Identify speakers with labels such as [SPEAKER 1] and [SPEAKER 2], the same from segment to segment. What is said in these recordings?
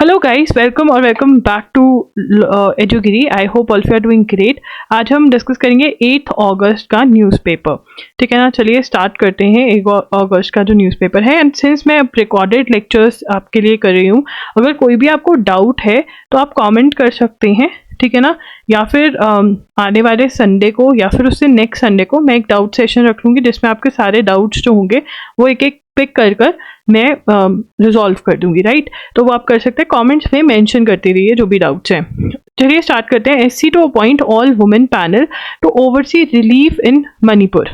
[SPEAKER 1] Hello guys, welcome back to एजुगिरी। I hope all you are doing great. आज हम discuss करेंगे 8 अगस्त का न्यूज़पेपर। ठीक है ना, चलिए स्टार्ट करते हैं 1 अगस्त का जो न्यूज़पेपर है। एंड सिंस मैं रिकॉर्डेड लेक्चर्स आपके लिए कर रही हूँ, अगर कोई भी आपको डाउट है तो आप कमेंट कर सकते हैं, ठीक है ना। या फिर आने वाले संडे को या फिर उससे नेक्स्ट संडे को मैं एक डाउट सेशन रख लूँगी, जिसमें आपके सारे डाउट्स जो होंगे वो एक एक पिक कर कर मैं रिजॉल्व कर दूंगी, राइट। तो वो आप कर सकते हैं, कमेंट्स में मेंशन करते रहिए जो भी डाउट्स हैं। चलिए स्टार्ट करते हैं। SC to appoint all women panel to oversee relief in Manipur.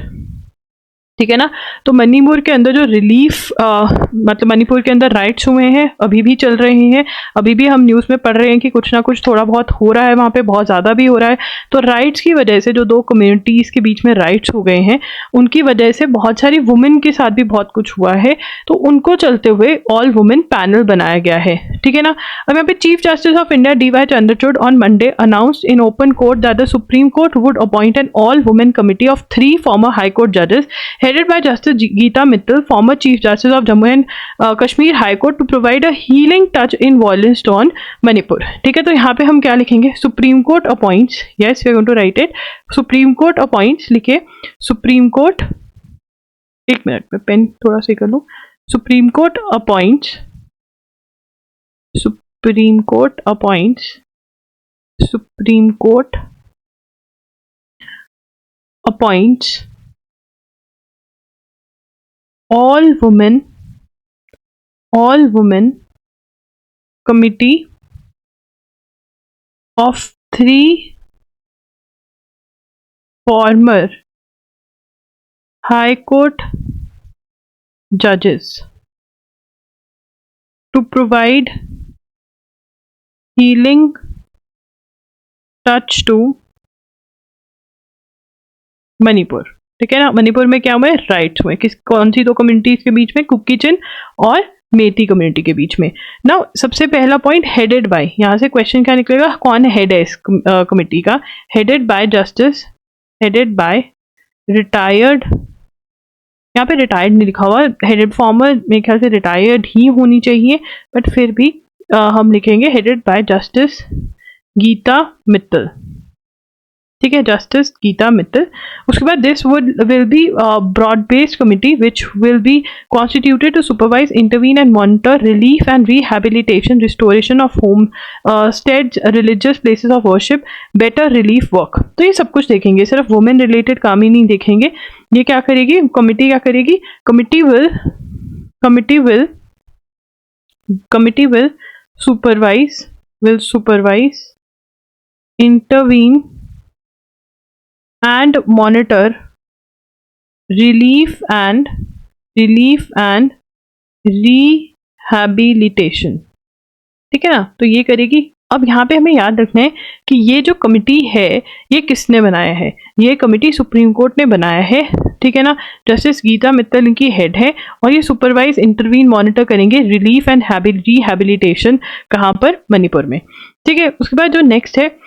[SPEAKER 1] ठीक है ना। तो मणिपुर के अंदर जो रिलीफ मतलब मणिपुर के अंदर राइट्स हुए हैं, अभी भी चल रहे हैं। अभी भी हम न्यूज़ में पढ़ रहे हैं कि कुछ ना कुछ थोड़ा बहुत हो रहा है वहाँ पे, बहुत ज़्यादा भी हो रहा है। तो राइट्स की वजह से जो दो कम्युनिटीज़ के बीच में राइट्स हो गए हैं, उनकी वजह से बहुत सारी वुमेन के साथ भी बहुत कुछ हुआ है। तो उनको चलते हुए ऑल वुमेन पैनल बनाया गया है, ठीक है ना। अब यहाँ पे chief justice of India D.Y. Chandrachud on Monday announced in open court that the supreme court would appoint an all women committee of 3 former High Court judges headed by Justice Geeta Mittal, former Chief Justice of Jammu and Kashmir High Court, to provide a healing touch in violence on Manipur। ठीक है, तो यहाँ पे हम क्या लिखेंगे? Supreme court appoints, yes we are going to write it. Supreme court appoints लिखे। Supreme court, एक मिनट में पेन थोड़ा सा कर लूँ। Supreme court appoints, supreme court appoints, supreme court appoints all women committee of 3 former High Court judges to provide healing touch to Manipur. ठीक है ना। मणिपुर में क्या हुए? राइट्स हुए। कौन सी दो कम्युनिटीज के बीच में? कुकी-चिन और मेती कम्युनिटी के बीच में। नाउ सबसे पहला पॉइंट, हेडेड बाय। यहाँ से क्वेश्चन क्या निकलेगा? कौन हेड है इस कमिटी का? Headed by justice, headed by retired. यहाँ पे रिटायर्ड नहीं लिखा हुआ, हेडेड फॉर्मर मेरे ख्याल से रिटायर्ड ही होनी चाहिए, बट फिर भी हम लिखेंगे headed by justice Geeta Mittal. ठीक है, जस्टिस गीता मित्तल। उसके बाद this will be broad based committee which will be constituted to supervise, intervene and monitor relief and rehabilitation, restoration of home stage, religious places of worship, better relief work. तो ये सब कुछ देखेंगे, सिर्फ वुमेन रिलेटेड काम ही नहीं देखेंगे। ये क्या करेगी कमिटी? क्या करेगी? Committee will supervise, intervene and monitor relief and rehabilitation। ठीक है ना, तो ये करेगी। अब यहाँ पे हमें याद रखना है कि ये जो कमिटी है ये किसने बनाया है? ये कमिटी सुप्रीम कोर्ट ने बनाया है, ठीक है ना। जस्टिस गीता मित्तल इनकी हेड है और ये सुपरवाइज, इंटरवीन, मॉनिटर करेंगे रिलीफ एंड रिहैबिलिटेशन। कहाँ पर? मणिपुर में। ठीक है, उसके बाद जो नेक्स्ट है,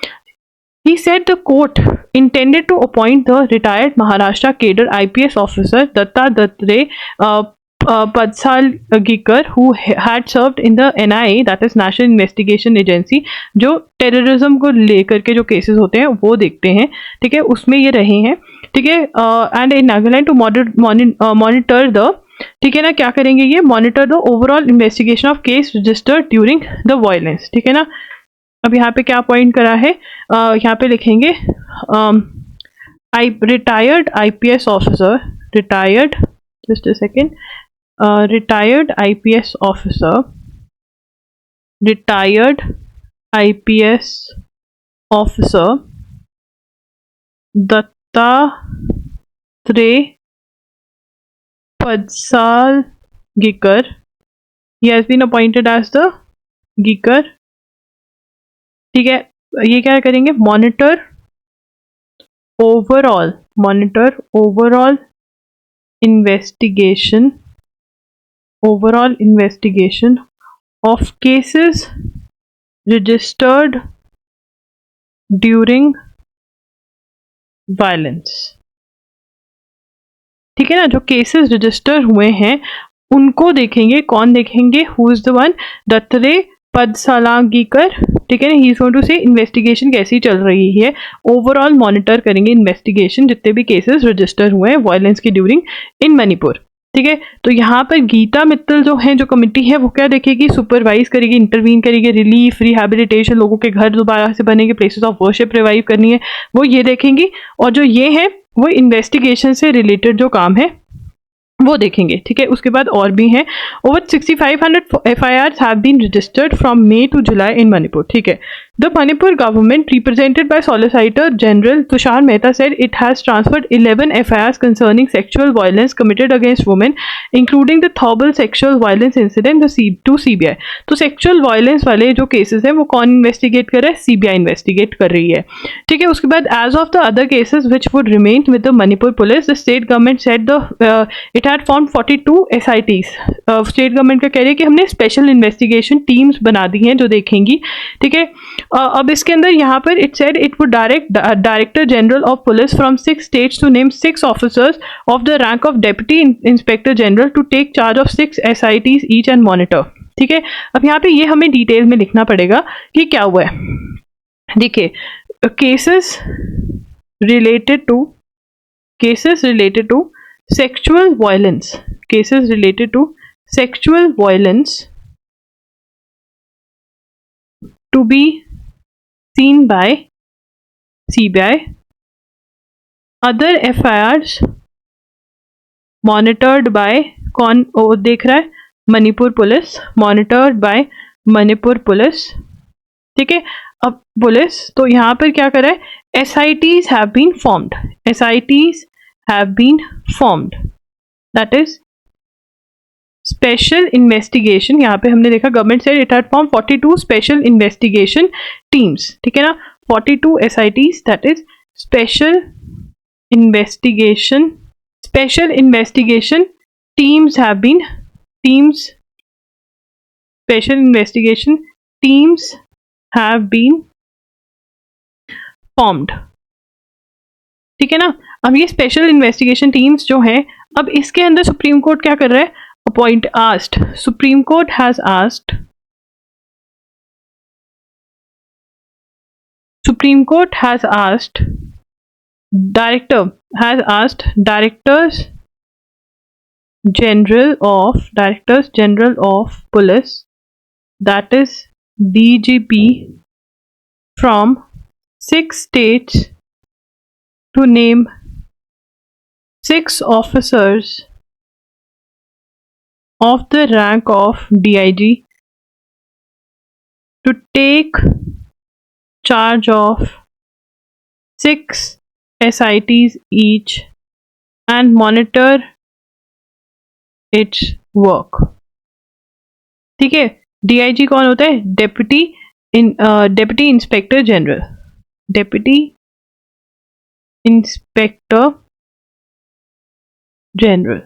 [SPEAKER 1] he said the court intended to appoint the retired Maharashtra cadre IPS officer Datta Datre Padsalgikar, who had served in the NIA, that is National Investigation Agency, जो टेररिज्म को लेकर के जो केसेस होते हैं वो देखते हैं, ठीक है, उसमें ये रहे हैं। ठीक है, and in Nagaland to monitor the, ठीक है ना, क्या करेंगे ये? Monitor the overall investigation of case registered during the violence. ठीक है ना। अब यहाँ पे क्या पॉइंट करा है? यहाँ पे लिखेंगे retired IPS officer, retired, just a second, retired IPS officer, retired IPS officer Dattatreya Padsalgikar, he has been appointed as the Gikar। ठीक है, ये क्या करेंगे? Monitor overall investigation of cases registered during violence. ठीक है ना, जो केसेस रजिस्टर हुए हैं उनको देखेंगे। कौन देखेंगे? Who is the one? Dattatreya Padsalgikar, ठीक है ना, he is going to see investigation कैसी चल रही है, ओवरऑल मॉनिटर करेंगे इन्वेस्टिगेशन जितने भी केसेस रजिस्टर हुए हैं वायलेंस की ड्यूरिंग इन मणिपुर, ठीक है। तो यहाँ पर गीता मित्तल जो है, जो कमेटी है, वो क्या देखेगी, सुपरवाइज करेगी, इंटरवीन करेगी, रिलीफ, रिहैबिलिटेशन, लोगों के घर दोबारा से बनेंगे, प्लेसेस ऑफ वर्शिप रिवाइव करनी है, वो ये देखेंगी। और जो ये है वो इन्वेस्टिगेशन से रिलेटेड जो काम है वो देखेंगे, ठीक है। उसके बाद और भी हैं, over 6500 FIRs have been registered from May to July in Manipur, ठीक है। The Manipur government represented by solicitor general Tushar Mehta said it has transferred 11 FIRs concerning sexual violence committed against women including the Thobal sexual violence incident to CBI। तो sexual violence वाले जो cases हैं वो कौन investigate कर रहा है, CBI इन्वेस्टिगेट कर रही है, ठीक है। उसके बाद as of the other cases which would remain with the Manipur police, the state government said the it had formed 42 SITs। State government का कह रही है कि हमने स्पेशल इन्वेस्टिगेशन टीम्स बना दी हैं जो देखेंगी, ठीक है। अब इसके अंदर यहाँ पर it said it would direct director general of police from 6 states to name 6 officers of the rank of deputy inspector general to take charge of 6 SITs each and monitor, ठीक है। अब यहाँ पे ये हमें डिटेल में लिखना पड़ेगा कि क्या हुआ है। देखिए, cases related to sexual violence, cases related to sexual violence to be seen by CBI, other FIRs monitored by कौन देख रहा है, Manipur police, monitored by Manipur police, ठीक है। अब पुलिस तो यहाँ पर क्या कर रहा है, SITs have been formed, SITs have been formed, that is special investigation। यहाँ पे हमने देखा government said it had formed 42 special investigation teams, ठीक है ना, 42 SITs, that is special investigation teams have been formed, ठीक है ना। अब ये स्पेशल इन्वेस्टिगेशन टीम्स जो हैं, अब इसके अंदर सुप्रीम कोर्ट क्या कर रहा है, supreme court has asked directors general of police, that is DGP from 6 states to name 6 officers of the rank of DIG to take charge of 6 SITs each and monitor its work, ठीक है। DIG कौन होता है, deputy inspector general, deputy inspector general,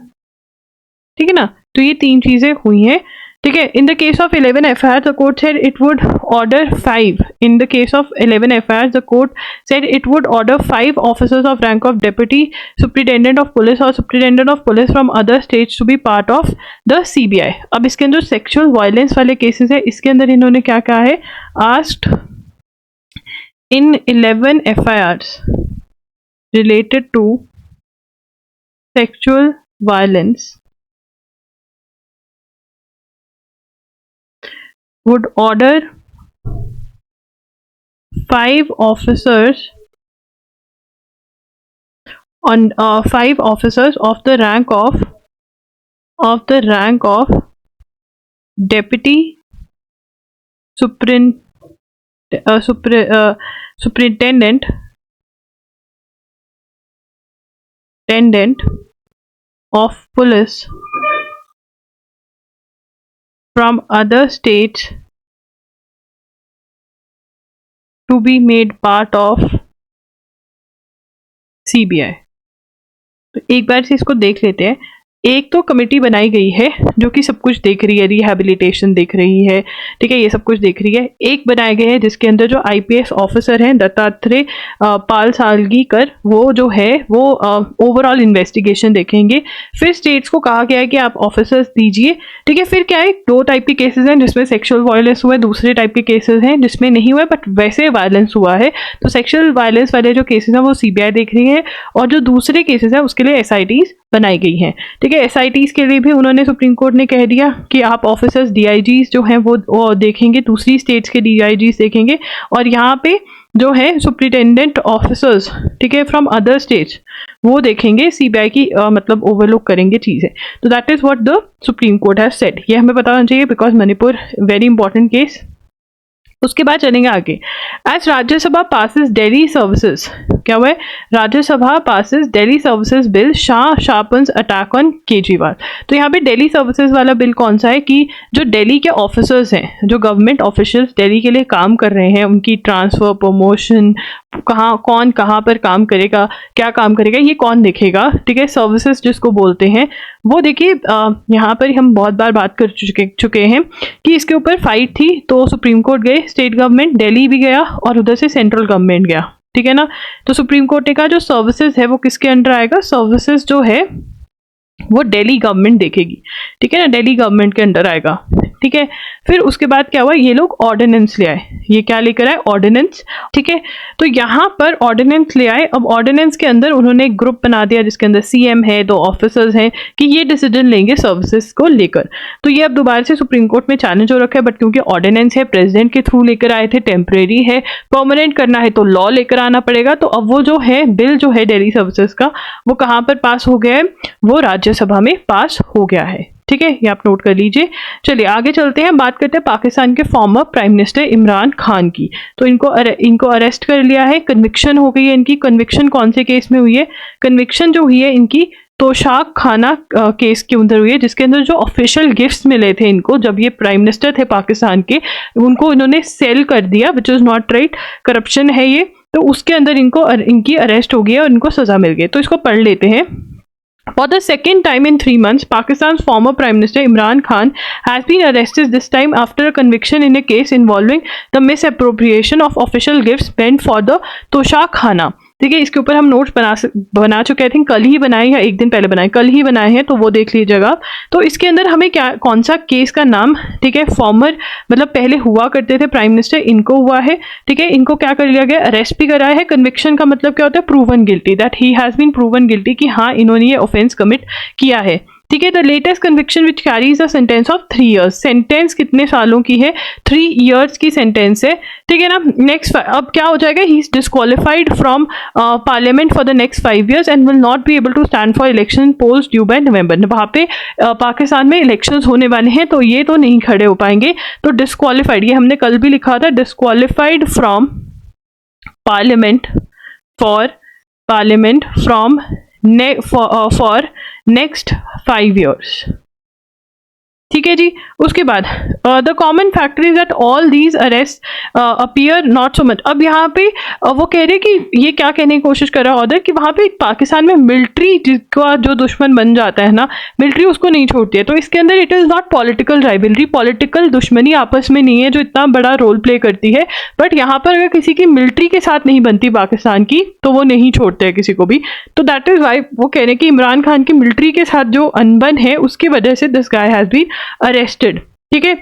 [SPEAKER 1] ठीक है ना। तो ये 3 चीजें हुई हैं, ठीक है। In the case of 11 FIRs the court said it would order 5, in the case of 11 FIRs the court said it would order 5 officers of rank of deputy superintendent of police और superintendent of police from other states to be part of the CBI। अब इसके अंदर sexual violence वाले cases है, इसके अंदर इन्होंने क्या कहा है, asked in 11 FIRs related to sexual violence would order 5 officers of the rank of deputy superintendent of police from other states to be made part of CBI। तो एक बार से इसको देख लेते हैं। एक तो कमेटी बनाई गई है जो कि सब कुछ देख रही है, रिहैबिलिटेशन देख रही है, ठीक है, ये सब कुछ देख रही है। एक बनाए गए हैं जिसके अंदर जो IPS ऑफिसर हैं दत्तात्रेय पाल सालगीकर, वो जो है वो ओवरऑल इन्वेस्टिगेशन देखेंगे। फिर स्टेट्स को कहा गया है कि आप ऑफिसर्स दीजिए, ठीक है। फिर क्या है, 2 टाइप के केसेस हैं जिसमें सेक्सुअल वायलेंस हुआ है, दूसरे टाइप के केसेस हैं जिसमें नहीं हुआ है बट वैसे वायलेंस हुआ है। तो सेक्सुअल वायलेंस वाले जो केसेस हैं वो CBI देख रही है, और जो दूसरे केसेस हैं उसके लिए SITs बनाई गई हैं, ठीक है। SITs के लिए भी उन्होंने सुप्रीम कोर्ट ने कह दिया कि आप ऑफिसर्स DIGs जो हैं वो देखेंगे, दूसरी स्टेट्स के DIGs देखेंगे, और यहाँ पे जो है सुप्रिटेंडेंट ऑफिसर्स, ठीक है, फ्रॉम अदर स्टेट्स वो देखेंगे, CBI की मतलब ओवरलुक करेंगे चीज़ें। तो that is what the supreme court has said. ये हमें पता होना चाहिए because Manipur very important case. उसके बाद चलेंगे आगे। As Rajya Sabha passes Delhi services, क्या हुआ है, Rajya Sabha passes Delhi services bill, Shah sharpens attack on Kejriwal. तो यहाँ पे दिल्ली सर्विसेज वाला बिल कौन सा है कि जो दिल्ली के ऑफिसर्स हैं, जो गवर्नमेंट ऑफिशियल्स दिल्ली के लिए काम कर रहे हैं, उनकी ट्रांसफर, प्रमोशन, कौन कहाँ पर काम करेगा, क्या काम करेगा, ये कौन देखेगा, ठीक है, सर्विसेज जिसको बोलते हैं वो। देखिए यहाँ पर हम बहुत बार बात कर चुके हैं कि इसके ऊपर फाइट थी, तो सुप्रीम कोर्ट गए, स्टेट गवर्नमेंट दिल्ली भी गया और उधर से सेंट्रल गवर्नमेंट गया, ठीक है ना। तो सुप्रीम कोर्ट ने कहा जो सर्विसेज है वो किसके अंडर आएगा, सर्विसेज जो है वो दिल्ली गवर्नमेंट देखेगी, ठीक है ना, दिल्ली गवर्नमेंट के अंडर आएगा, ठीक है। फिर उसके बाद क्या हुआ, ये लोग ऑर्डिनेंस ले आए। ये क्या लेकर आए, ऑर्डिनेंस, ठीक है। तो यहाँ पर ऑर्डिनेंस ले आए। अब ऑर्डिनेंस के अंदर उन्होंने एक ग्रुप बना दिया जिसके अंदर CM है, 2 ऑफिसर्स हैं कि ये डिसीजन लेंगे सर्विसेज को लेकर। तो ये अब दोबारा से सुप्रीम कोर्ट में चैलेंज हो रखा है, बट क्योंकि ऑर्डिनेंस है, प्रेसिडेंट के थ्रू लेकर आए थे, टेम्परेरी है, परमानेंट करना है तो लॉ लेकर आना पड़ेगा। तो अब वो जो है बिल जो है दिल्ली सर्विसेज का, वो कहाँ पर पास हो गया है, वो राज्यसभा में पास हो गया है, ठीक है, ये आप नोट कर लीजिए। चलिए आगे चलते हैं, बात करते हैं पाकिस्तान के former prime minister Imran Khan की। तो इनको अरेस्ट कर लिया है, कन्विक्शन हो गई है इनकी। कन्विक्शन कौन से केस में हुई है, कन्विक्शन जो हुई है इनकी तोशाक खाना केस के अंदर हुई है, जिसके अंदर जो ऑफिशियल गिफ्ट्स मिले थे इनको जब ये प्राइम मिनिस्टर थे पाकिस्तान के, उनको इन्होंने सेल कर दिया, which is not right, corruption है ये। तो उसके अंदर इनकी अरेस्ट हो गई है और इनको सजा मिल गई। तो इसको पढ़ लेते हैं। For the second time in 3 months, Pakistan's former Prime Minister Imran Khan has been arrested, this time after a conviction in a case involving the misappropriation of official gifts meant for the Toshak Khana. ठीक है, इसके ऊपर हम notes बना चुके हैं, I think कल ही बनाए या एक दिन पहले बनाए, कल ही बनाए हैं, तो वो देख लीजिएगा। तो इसके अंदर हमें क्या, कौन सा केस का नाम, ठीक है, फॉर्मर मतलब पहले हुआ करते थे प्राइम मिनिस्टर, इनको हुआ है, ठीक है, इनको क्या कर लिया गया, अरेस्ट भी कराया है। कन्विक्शन का मतलब क्या होता है, proven guilty, that he has been proven guilty, कि हाँ इन्होंने ये ऑफेंस कमिट किया है, ठीक है। The latest conviction which carries a sentence of 3 years, sentence कितने सालों की है, 3 years की सेंटेंस है, ठीक है ना। नेक्स्ट अब क्या हो जाएगा, he is disqualified from parliament for the next 5 years and will not be able to stand for election polls due by November. वहाँ पे पाकिस्तान में इलेक्शन होने वाले हैं, तो ये तो नहीं खड़े हो पाएंगे। तो डिस्क्वालिफाइड, ये हमने कल भी लिखा था, disqualified from parliament from for next 5 years, ठीक है जी। उसके बाद the common factor is that all these arrest appear not so much. अब यहाँ पे वो कह रहे कि ये क्या कहने की कोशिश कर रहा है ऑर्डर, कि वहाँ पे पाकिस्तान में मिलिट्री जिसका जो दुश्मन बन जाता है ना, मिलिट्री उसको नहीं छोड़ती है। तो इसके अंदर it is not political rivalry, political दुश्मनी आपस में नहीं है जो इतना बड़ा रोल प्ले करती है। बट यहाँ पर अगर किसी की मिलिट्री के साथ नहीं बनती पाकिस्तान की, तो वो नहीं छोड़ते हैं किसी को भी। तो दैट इज वाई वो कह रहे हैं कि इमरान खान की मिलिट्री के साथ जो अनबन है उसकी वजह से this guy has been arrested, ठीक है।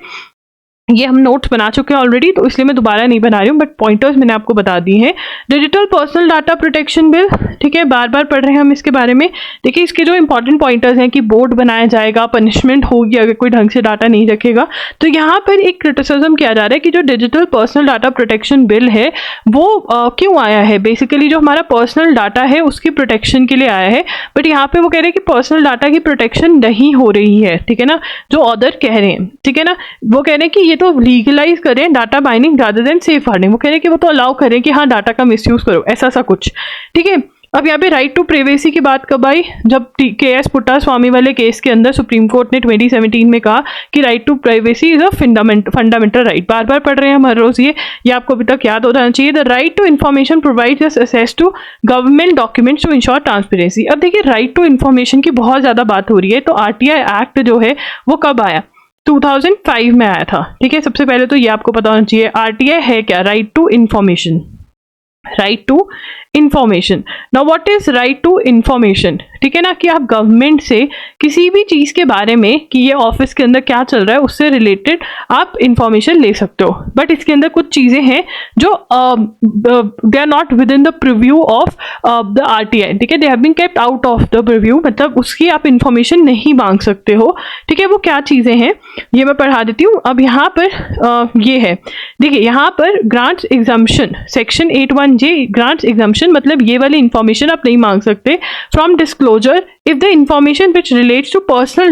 [SPEAKER 1] ये हम नोट्स बना चुके हैं ऑलरेडी, तो इसलिए मैं दोबारा नहीं बना रही हूँ, बट पॉइंटर्स मैंने आपको बता दी हैं। Digital personal data protection bill, ठीक है, बार बार पढ़ रहे हैं हम इसके बारे में। देखिए इसके जो इंपॉर्टेंट पॉइंटर्स हैं कि बोर्ड बनाया जाएगा, पनिशमेंट होगी अगर कोई ढंग से डाटा नहीं रखेगा। तो यहाँ पर एक क्रिटिसिज्म किया जा रहा है कि जो digital personal data protection bill है वो क्यों आया है, बेसिकली जो हमारा पर्सनल डाटा है उसकी प्रोटेक्शन के लिए आया है। बट यहाँ पे वो कह रहे हैं कि पर्सनल डाटा की प्रोटेक्शन नहीं हो रही है, ठीक है ना, जो ऑर्डर कह रहे हैं, ठीक है ना। वो कह रहे हैं कि ये तो लीगलाइज करें data mining rather than safeguarding. वो कह रहे हैं कि वो तो अलाउ करें कि हाँ डाटा का मिसयूज करो, ऐसा सा कुछ, ठीक है। अब यहाँ पे राइट टू प्राइवेसी की बात कब आई? जब KS पुट्टास्वामी वाले केस के अंदर सुप्रीम कोर्ट ने 2017 में कहा कि right to privacy is a fundamental right. बार बार पढ़ रहे हैं हम हर रोज, ये आपको अभी तक याद होना चाहिए। The right to information provides access to government documents to ensure transparency. अब देखिए राइट टू इन्फॉर्मेशन की बहुत ज्यादा बात हो रही है, तो RTI एक्ट जो है वो कब आया? 2005 में आया था। ठीक है, सबसे पहले तो ये आपको पता होना चाहिए RTI है क्या? Right to information, right to information. Now what is right to information? ठीक है ना, कि आप गवर्नमेंट से किसी भी चीज के बारे में कि ये ऑफिस के अंदर क्या चल रहा है उससे रिलेटेड आप इंफॉर्मेशन ले सकते हो। बट इसके अंदर कुछ चीजें हैं जो they are not within the purview of the RTI। ठीक है, they have been kept out of the purview, मतलब उसकी आप इंफॉर्मेशन नहीं मांग सकते हो। ठीक है, वो क्या चीजें हैं ये मैं पढ़ा देती हूँ। अब यहाँ पर ये है, देखिए यहाँ पर grants exemption, section 81J grants exemption, मतलब ये वाली इंफॉर्मेशन आप नहीं मांग सकते from disclosure if the information which relates to personal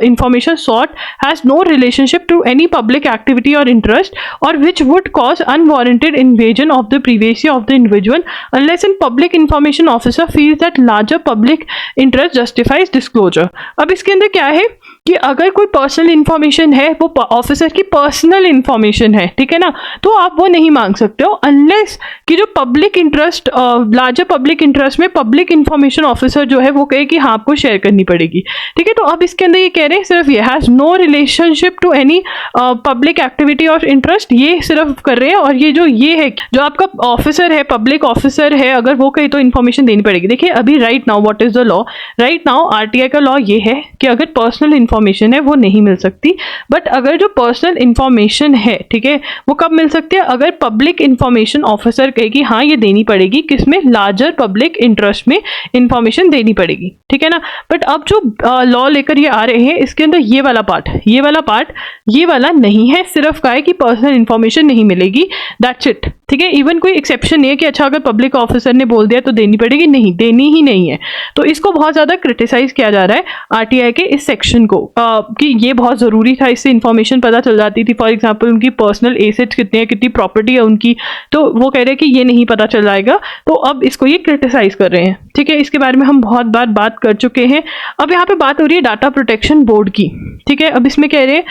[SPEAKER 1] information sought has no relationship to any public activity or interest, or which would cause unwarranted invasion of the privacy of the individual unless a public information officer feels that larger public interest justifies disclosure। अब इसके अंदर क्या है कि अगर कोई personal information है, वो ऑफिसर की पर्सनल इंफॉर्मेशन है, ठीक है ना, तो आप वो नहीं मांग सकते हो अनलेस कि जो public interest, larger public interest में पब्लिक इंफॉर्मेशन ऑफिसर जो है वो कहे कि हाँ आपको शेयर करनी पड़ेगी। ठीक है, तो अब इसके अंदर ये कह रहे हैं सिर्फ ये has no relationship to any public activity और इंटरेस्ट, ये सिर्फ कर रहे हैं। और ये है जो आपका ऑफिसर है, पब्लिक ऑफिसर है, अगर वो कहे तो इन्फॉर्मेशन देनी पड़ेगी। देखिए अभी right now what is the law? Right now RTI का लॉ ये है कि अगर पर्सनल इंफॉर्मेशन है वो नहीं मिल सकती, बट अगर जो पर्सनल इंफॉर्मेशन है, ठीक है, वो कब मिल सकती है? अगर पब्लिक इंफॉर्मेशन ऑफिसर कहे कि हाँ ये देनी पड़ेगी, किसमें? लार्जर पब्लिक इंटरेस्ट में इंफॉर्मेशन देनी पड़ेगी। ठीक है ना, बट अब जो लॉ लेकर ये आ रहे हैं इसके अंदर ये वाला पार्ट ये वाला नहीं है, सिर्फ कहा है कि पर्सनल इंफॉर्मेशन नहीं मिलेगी, दैट्स इट। ठीक है, इवन कोई एक्सेप्शन नहीं है कि अच्छा अगर पब्लिक ऑफिसर ने बोल दिया तो देनी पड़ेगी, नहीं, देनी ही नहीं है। तो इसको बहुत ज्यादा क्रिटिसाइज किया जा रहा है RTI के इस सेक्शन को कि ये बहुत जरूरी था, इससे इंफॉर्मेशन पता चल जाती थी। फॉर एग्जाम्पल उनकी पर्सनल एसेट्स कितने हैं, कितनी प्रॉपर्टी है उनकी, तो वो कह रहे हैं कि ये नहीं पता चल जाएगा, तो अब इसको ये क्रिटिसाइज कर रहे हैं। ठीक है, इसके बारे में हम बहुत बार बात कर चुके हैं। अब यहाँ पे बात हो रही है डाटा प्रोटेक्शन बोर्ड की। ठीक है, अब इसमें कह रहे हैं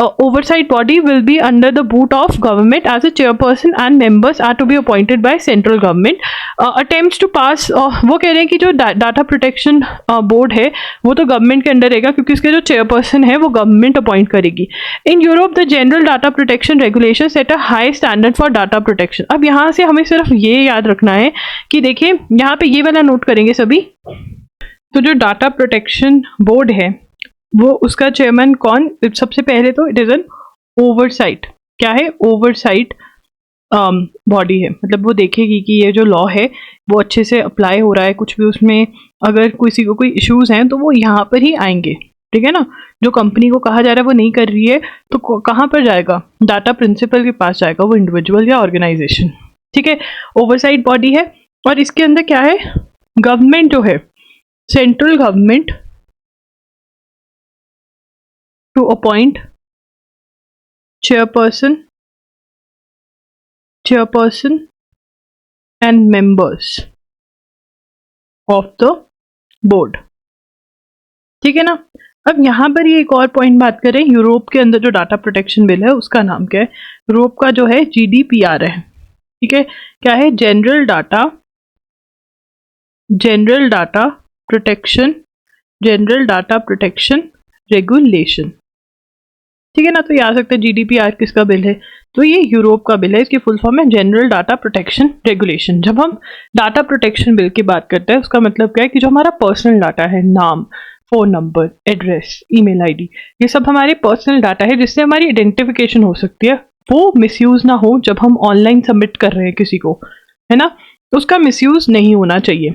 [SPEAKER 1] oversight body will be under the boot of government as a chairperson and members are to be appointed by central government attempts to pass. वो कह रहे हैं कि जो डाटा प्रोटेक्शन बोर्ड है वो तो गवर्नमेंट के अंडर रहेगा, क्योंकि उसके जो चेयरपर्सन है वो गवर्नमेंट अपॉइंट करेगी। In Europe the general data protection regulation set a high standard for data protection. अब यहाँ से हमें सिर्फ ये याद रखना है कि देखिए यहाँ पे ये वाला नोट करेंगे सभी, तो जो डाटा प्रोटेक्शन बोर्ड है वो उसका चेयरमैन कौन? सबसे पहले तो इट इज एन ओवरसाइट। क्या है? ओवरसाइट बॉडी है, मतलब वो देखेगी कि ये जो लॉ है वो अच्छे से अप्लाई हो रहा है, कुछ भी उसमें अगर किसी को कोई इश्यूज हैं तो वो यहाँ पर ही आएंगे। ठीक है ना, जो कंपनी को कहा जा रहा है वो नहीं कर रही है तो कहाँ पर जाएगा? डाटा प्रिंसिपल के पास जाएगा, वो इंडिविजुअल या ऑर्गेनाइजेशन। ठीक है, ओवरसाइट बॉडी है। और इसके अंदर क्या है? गवर्नमेंट जो है, central government to appoint chairperson and members of the board. ठीक है ना, अब यहाँ पर ये एक और पॉइंट बात करें, यूरोप के अंदर जो डाटा प्रोटेक्शन बिल है उसका नाम क्या है? यूरोप का जो है GDPR है। ठीक है, क्या है? General data protection regulation. ठीक है ना, तो ये आ सकता है GDPR किसका बिल है? तो ये यूरोप का बिल है, इसकी फुल फॉर्म है जनरल डाटा प्रोटेक्शन रेगुलेशन। जब हम डाटा प्रोटेक्शन बिल की बात करते हैं उसका मतलब क्या है कि जो हमारा पर्सनल डाटा है, नाम, phone number, address, email ID, ये सब हमारे पर्सनल डाटा है जिससे हमारी आइडेंटिफिकेशन हो सकती है, वो मिसयूज ना हो जब हम ऑनलाइन सबमिट कर रहे हैं किसी को, है ना, तो उसका मिसयूज नहीं होना चाहिए।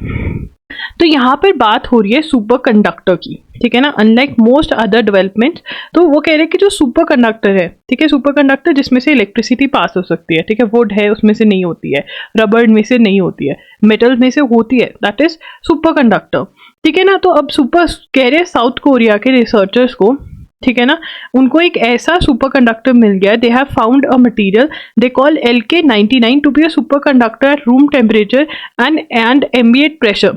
[SPEAKER 1] तो यहाँ पर बात हो रही है सुपर कंडक्टर की। ठीक है ना, अनलाइक मोस्ट अदर डेवलपमेंट्स, तो वो कह रहे हैं कि जो सुपर कंडक्टर है, ठीक है, सुपर कंडक्टर जिसमें से इलेक्ट्रिसिटी पास हो सकती है, ठीक है, वुड है उसमें से नहीं होती है, रबर में से नहीं होती है, मेटल में से होती है, दैट इज सुपर कंडक्टर। ठीक है ना, तो अब सुपर कह रहे हैं साउथ कोरिया के रिसर्चर्स को ठीक है ना, उनको एक ऐसा सुपर कंडक्टर मिल गया, they have found a material they call LK99 to be a super conductor at room temperature and ambient pressure.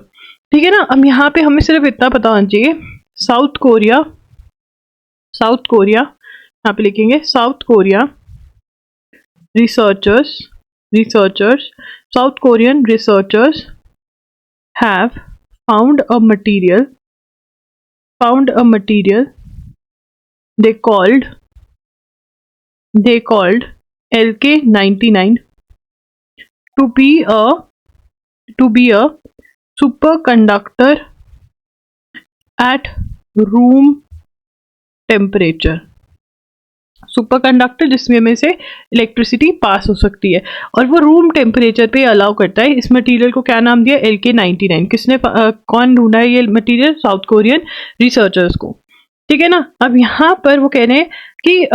[SPEAKER 1] ठीक है ना, अब यहाँ पे हमें सिर्फ इतना पता होना चाहिए, साउथ कोरिया यहाँ पे लिखेंगे south Korea researchers south Korean researchers have found a material they called LK99 to be a superconductor at room temperature। Super conductor जिसमें से इलेक्ट्रिसिटी पास हो सकती है और वो रूम टेम्परेचर पे अलाउ करता है। इस मटेरियल को क्या नाम दिया, LK99। किसने कौन ढूंढा है ये मटेरियल, साउथ कोरियन रिसर्चर्स को। ठीक है ना, अब यहाँ पर वो कह रहे हैं कि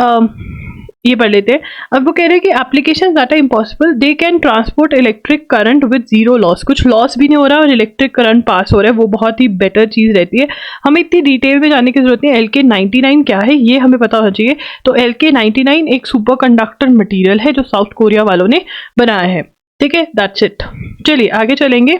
[SPEAKER 1] ये पढ़ लेते हैं। अब वो कह रहे हैं कि application that are impossible they can transport electric current with zero loss. कुछ लॉस भी नहीं हो रहा और इलेक्ट्रिक करंट पास हो रहा है, वो बहुत ही बेटर चीज़ रहती है। हमें इतनी डिटेल में जाने की जरूरत नहीं है। LK99 क्या है ये हमें पता होना चाहिए। तो LK99 एक सुपर कंडक्टर मटीरियल है जो साउथ कोरिया वालों ने बनाया है। ठीक है, दैट्स इट। चलिए आगे चलेंगे।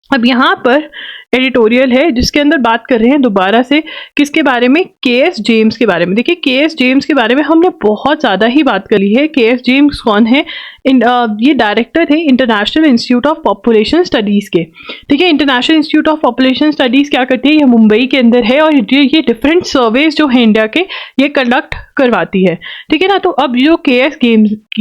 [SPEAKER 1] अब यहाँ पर एडिटोरियल है जिसके अंदर बात कर रहे हैं दोबारा से किसके बारे में, KS जेम्स के बारे में। देखिए KS जेम्स के बारे में हमने बहुत ज़्यादा ही बात करी है। KS जेम्स कौन है, ये डायरेक्टर थे international institute of population studies के। ठीक है, international institute of population studies क्या करती है, ये मुंबई के अंदर है और ये डिफरेंट सर्वेज जो है इंडिया के ये कंडक्ट करवाती है। ठीक है ना, तो अब जो KS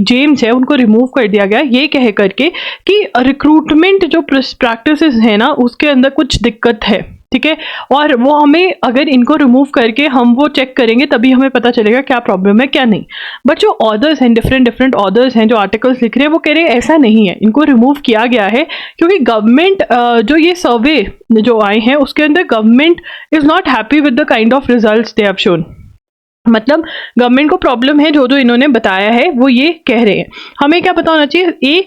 [SPEAKER 1] जेम्स है उनको रिमूव कर दिया गया ये कह करके कि रिक्रूटमेंट जो प्रैक्टिसेस है ना उसके अंदर कुछ दिक्कत है। ठीक है, और वो हमें अगर इनको रिमूव करके हम वो चेक करेंगे तभी हमें पता चलेगा क्या प्रॉब्लम है क्या नहीं। बट जो ऑथर्स हैं, डिफरेंट ऑथर्स हैं जो आर्टिकल्स लिख रहे हैं वो कह रहे हैं ऐसा नहीं है, इनको रिमूव किया गया है क्योंकि गवर्नमेंट जो ये सर्वे जो आए हैं उसके अंदर government is not happy with the kind of results they have shown. मतलब गवर्नमेंट को प्रॉब्लम है जो इन्होंने बताया है वो ये कह रहे हैं। हमें क्या पता होना चाहिए,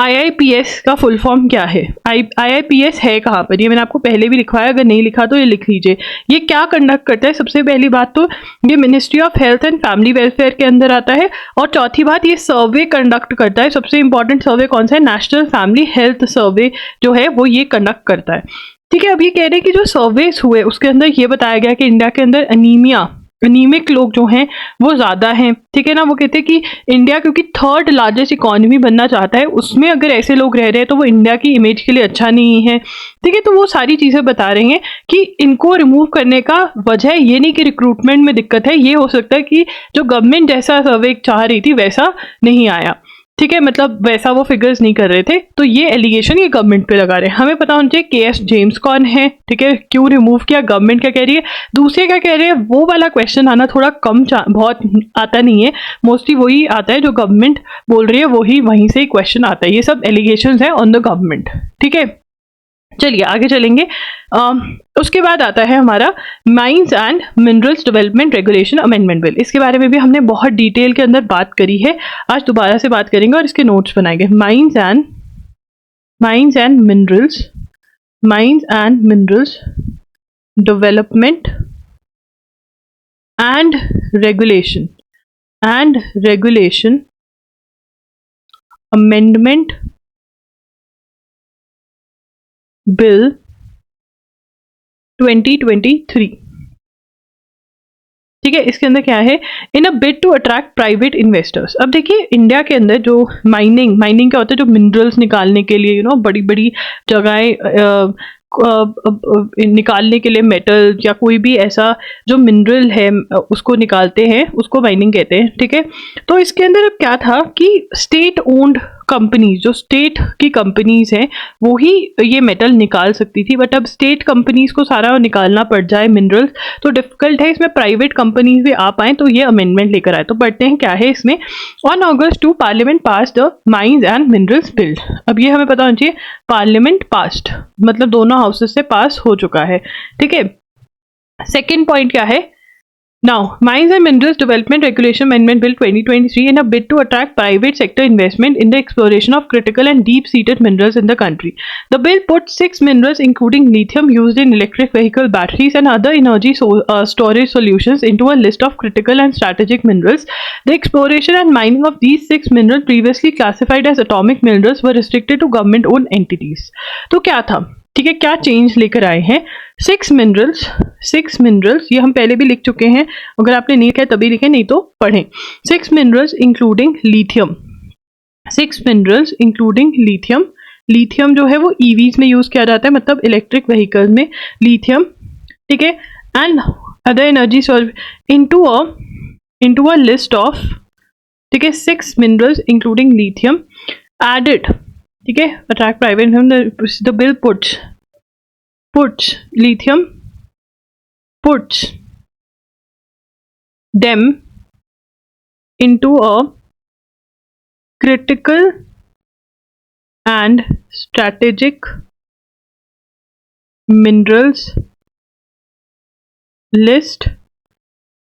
[SPEAKER 1] IIPS का फुल फॉर्म क्या है, IIPS है कहाँ पर, ये मैंने आपको पहले भी लिखवाया, अगर नहीं लिखा तो ये लिख लीजिए। ये क्या कंडक्ट करता है, सबसे पहली बात तो ये ministry of health and family welfare के अंदर आता है और चौथी बात ये सर्वे कंडक्ट करता है। सबसे इंपॉर्टेंट सर्वे कौन सा है, नेशनल फैमिली हेल्थ सर्वे जो है वो ये कंडक्ट करता है। ठीक है, अब ये कह रहे हैं कि जो सर्वेस हुए उसके अंदर ये बताया गया कि इंडिया के अंदर अनीमिक लोग जो हैं वो ज़्यादा हैं। ठीक है ना, वो कहते हैं कि इंडिया क्योंकि थर्ड लार्जेस्ट इकोनॉमी बनना चाहता है उसमें अगर ऐसे लोग रह रहे हैं तो वो इंडिया की इमेज के लिए अच्छा नहीं है। ठीक है, तो वो सारी चीज़ें बता रहे हैं कि इनको रिमूव करने का वजह ये नहीं कि रिक्रूटमेंट में दिक्कत है, ये हो सकता है कि जो गवर्नमेंट जैसा सर्वे चाह रही थी वैसा नहीं आया। ठीक है, मतलब वैसा वो फिगर्स नहीं कर रहे थे, तो ये एलिगेशन ये गवर्नमेंट पे लगा रहे हैं। हमें पता होना चाहिए KS जेम्स कौन है, ठीक है, क्यों रिमूव किया, गवर्नमेंट क्या कह रही है, दूसरे क्या कह रहे हैं, वो वाला क्वेश्चन आना थोड़ा कम बहुत आता नहीं है, मोस्टली वही आता है जो गवर्नमेंट बोल रही है वहीं से क्वेश्चन आता है। ये सब एलिगेशंस है ऑन द गवर्नमेंट। ठीक है, चलिए आगे चलेंगे। उसके बाद आता है हमारा mines and minerals development regulation amendment bill. इसके बारे में भी हमने बहुत डिटेल के अंदर बात करी है, आज दोबारा से बात करेंगे और इसके नोट्स बनाएंगे। Mines and minerals development and regulation amendment bill 2023। ठीक है, इसके अंदर क्या है, in a bid to attract private investors. अब देखिए इंडिया के अंदर जो माइनिंग क्या होता है, जो मिनरल्स निकालने के लिए बड़ी बड़ी जगहें निकालने के लिए मेटल या कोई भी ऐसा जो मिनरल है उसको निकालते हैं, उसको माइनिंग कहते हैं। ठीक है, तो इसके अंदर अब क्या था कि स्टेट ओन्ड कंपनीज, जो स्टेट की कंपनीज हैं वो ही ये मेटल निकाल सकती थी, बट अब स्टेट कंपनीज को सारा निकालना पड़ जाए मिनरल्स तो डिफिकल्ट है, इसमें प्राइवेट कंपनीज भी आ पाएँ, तो ये अमेंडमेंट लेकर आए। तो पढ़ते हैं क्या है इसमें। On August 2 parliament pass the mines and minerals bill. अब ये हमें पता होना चाहिए, पार्लियामेंट पास्ड मतलब दोनों हाउसेस से पास हो चुका है। ठीक है, सेकेंड पॉइंट क्या है, Now, Mines and Minerals Development Regulation Amendment Bill 2023 in a bid to attract private sector investment in the exploration of critical and deep-seated minerals in the country. The bill put 6 minerals including lithium used in electric vehicle batteries and other energy storage solutions into a list of critical and strategic minerals. The exploration and mining of these 6 minerals previously classified as atomic minerals were restricted to government-owned entities. तो क्या था? ठीक है, क्या change लेकर आए हैं? 6 minerals ये हम पहले भी लिख चुके हैं, अगर आपने नहीं लिखा है तभी लिखें, नहीं तो पढ़ें. 6 minerals including lithium. 6 minerals including lithium. Lithium जो है वो ईवीज में यूज किया जाता है, मतलब इलेक्ट्रिक व्हीकल में लिथियम. ठीक है, and other energy source into a list of, ठीक है, 6 मिनरल्स इंक्लूडिंग लिथियम एडेड. ठीक है, attract private. The bill puts lithium, puts them into a critical and strategic minerals list.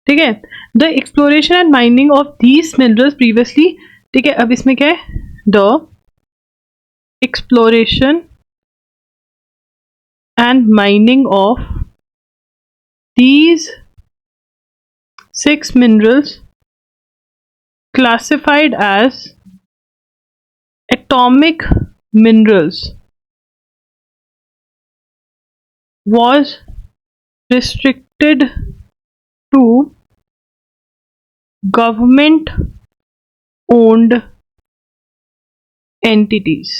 [SPEAKER 1] ठीक है, the exploration and mining of these minerals previously. ठीक है, अब इसमें क्या है? the exploration and mining of these 6 minerals classified as atomic minerals was restricted to government owned entities.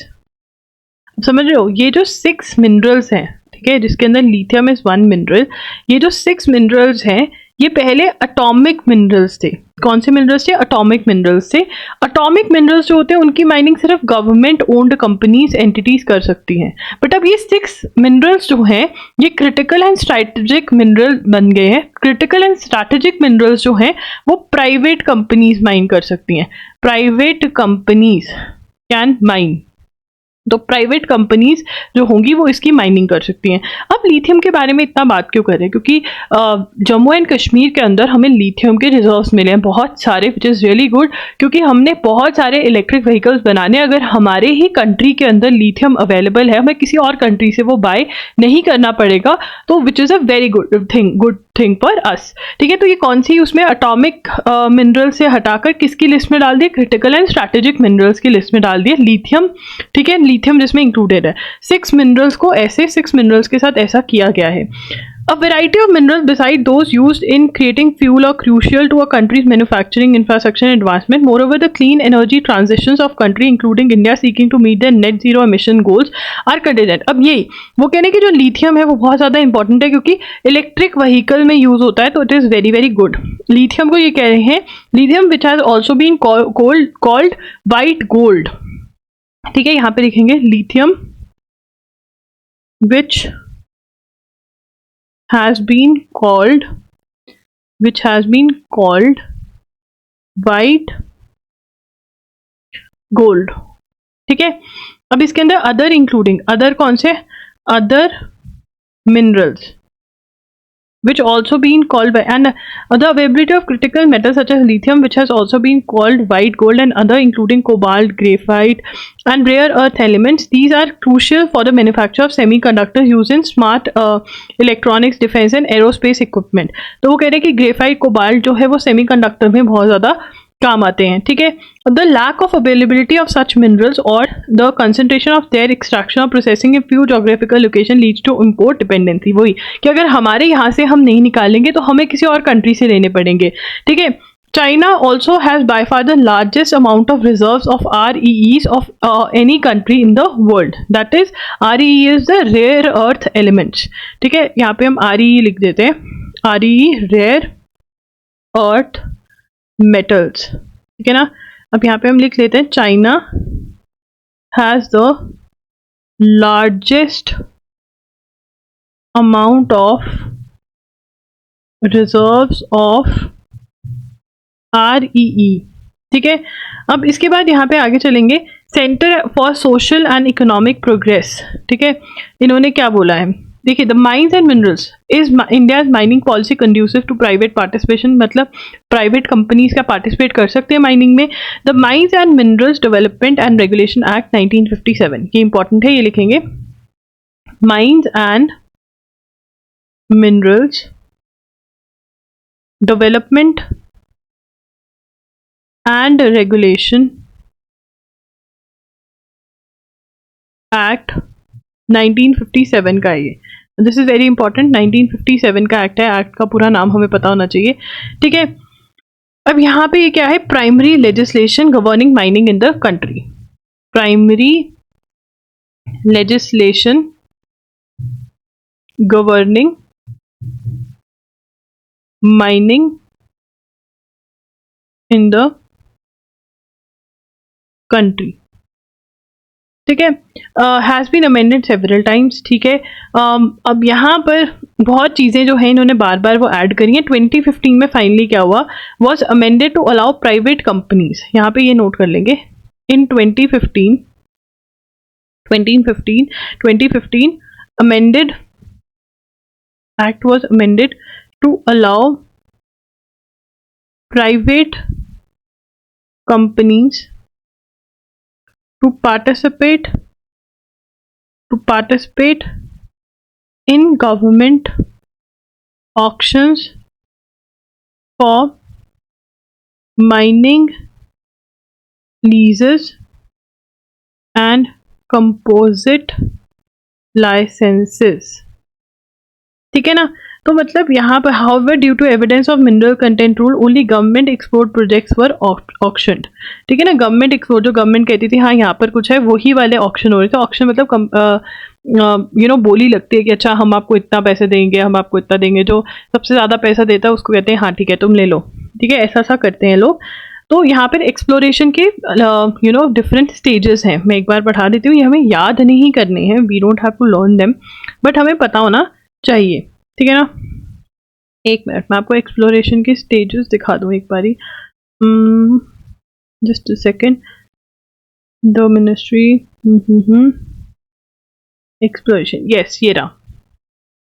[SPEAKER 1] समझ रहे हो, ये जो 6 मिनरल्स हैं, ठीक है, जिसके अंदर लिथियम इज 1 मिनरल, ये जो 6 मिनरल्स हैं ये पहले अटोमिक मिनरल्स थे. कौन से मिनरल्स थे? अटोमिक मिनरल्स थे. अटोमिक मिनरल्स जो होते हैं उनकी माइनिंग सिर्फ गवर्नमेंट ओन्ड कंपनीज एंटिटीज कर सकती हैं. बट अब ये 6 मिनरल्स जो हैं ये क्रिटिकल एंड स्ट्रैटेजिक मिनरल बन गए हैं. क्रिटिकल एंड स्ट्रैटेजिक मिनरल्स जो हैं वो प्राइवेट कंपनीज माइन कर सकती हैं. Private companies can mine. तो प्राइवेट कंपनीज जो होंगी वो इसकी माइनिंग कर सकती हैं. अब लिथियम के बारे में इतना बात क्यों कर रहे हैं? क्योंकि जम्मू एंड कश्मीर के अंदर हमें लिथियम के रिजर्व्स मिले हैं बहुत सारे, विच इज़ रियली गुड, क्योंकि हमने बहुत सारे इलेक्ट्रिक व्हीकल्स बनाने. अगर हमारे ही कंट्री के अंदर लिथियम अवेलेबल है, हमें किसी और कंट्री से वो बाय नहीं करना पड़ेगा, तो which is a very good thing for us. ठीक है, तो ये कौन सी उसमें अटोमिक मिनरल से हटाकर किसकी लिस्ट में डाल दिए? क्रिटिकल एंड स्ट्रैटेजिक मिनरल्स की लिस्ट में डाल दिए लिथियम. ठीक है, लिथियम जिसमें इंक्लूडेड है. 6 मिनरल्स को ऐसे 6 मिनरल्स के साथ ऐसा किया गया है. A variety of minerals beside those used in creating fuel are crucial to a country's manufacturing infrastructure and advancement. Moreover, the clean energy transitions of country, including India, seeking to meet their net zero emission goals, are contingent. अब ये वो कहने की जो lithium है वो बहुत ज़्यादा इंपॉर्टेंट है क्योंकि इलेक्ट्रिक व्हीकल में यूज होता है, तो it is very very good. Lithium को ये कह रहे हैं lithium which has also been called white gold. ठीक है, यहाँ पे लिखेंगे lithium which has been called white gold. ठीक है, अब इसके अंदर अदर इंक्लूडिंग, अदर कौन से? Other minerals which also been called by, and the availability of critical metals such as lithium which has also been called white gold, and other including cobalt, graphite and rare earth elements. These are crucial for the manufacture of semiconductors used in smart electronics, defense and aerospace equipment. तो वो कह रहे हैं कि graphite, cobalt जो है वो semiconductor में बहुत ज़्यादा काम आते हैं. ठीक है, the lack of availability of such minerals और the concentration of their extraction और processing in few geographical location leads to import dependency. वही कि अगर हमारे यहाँ से हम नहीं निकालेंगे तो हमें किसी और कंट्री से लेने पड़ेंगे. ठीक है, China also has by far the largest amount of reserves of REEs of any country in the world. That is, REE is the rare earth elements. ठीक है, यहाँ पे हम REE लिख देते हैं, REE rare earth metals. ठीक है ना. अब यहाँ पे हम लिख लेते हैं China has the largest amount of reserves of REE. ठीक है, अब इसके बाद यहाँ पे आगे चलेंगे. Centre for social and economic progress. ठीक है, इन्होंने क्या बोला है? देखिए, the mines and minerals is India mining policy conducive to private participation, मतलब प्राइवेट कंपनीज का पार्टिसिपेट कर सकते हैं माइनिंग में। The mines and minerals development and regulation act 1957, ये इंपॉर्टेंट है, ये लिखेंगे। Mines and minerals development and regulation act 1957 का है ये। दिस इज वेरी इंपॉर्टेंट, 1957 का एक्ट है, एक्ट का पूरा नाम हमें पता होना चाहिए, ठीक है। अब यहाँ पे ये क्या है, primary legislation governing mining in the country. Primary legislation governing mining in the country, ठीक है। Has been amended several times, ठीक है। अब यहाँ पर बहुत चीज़ें जो हैं इन्होंने बार बार वो ऐड करी हैं। 2015 में फाइनली क्या हुआ, was amended to allow private companies, यहाँ पे ये नोट कर लेंगे। In 2015 amended act was amended to allow private companies to participate in government auctions for mining leases and composite licenses, ठीक है ना। तो मतलब यहाँ पर however due to evidence of mineral content rule only government export projects were auctioned, ठीक है ना। गवर्नमेंट एक्सपोर्ट, जो गवर्नमेंट कहती थी हाँ यहाँ पर कुछ है, वही वाले ऑक्शन हो रहे थे। ऑक्शन मतलब बोली लगती है कि अच्छा हम आपको इतना पैसे देंगे, हम आपको इतना देंगे, जो सबसे ज़्यादा पैसा देता है उसको कहते हैं हाँ ठीक है तुम ले लो, ठीक है, ऐसा करते हैं लोग। तो यहाँ पर एक्सप्लोरेशन के डिफरेंट स्टेजेस हैं, मैं एक बार पढ़ा देती हूँ, ये हमें याद नहीं करने हैं, we don't have to learn them, but हमें पता होना चाहिए, ठीक है ना। एक मिनट मैं आपको एक्सप्लोरेशन के स्टेजेस दिखा दूँ एक बारी, just a second. The ministry exploration, yes ये रहा।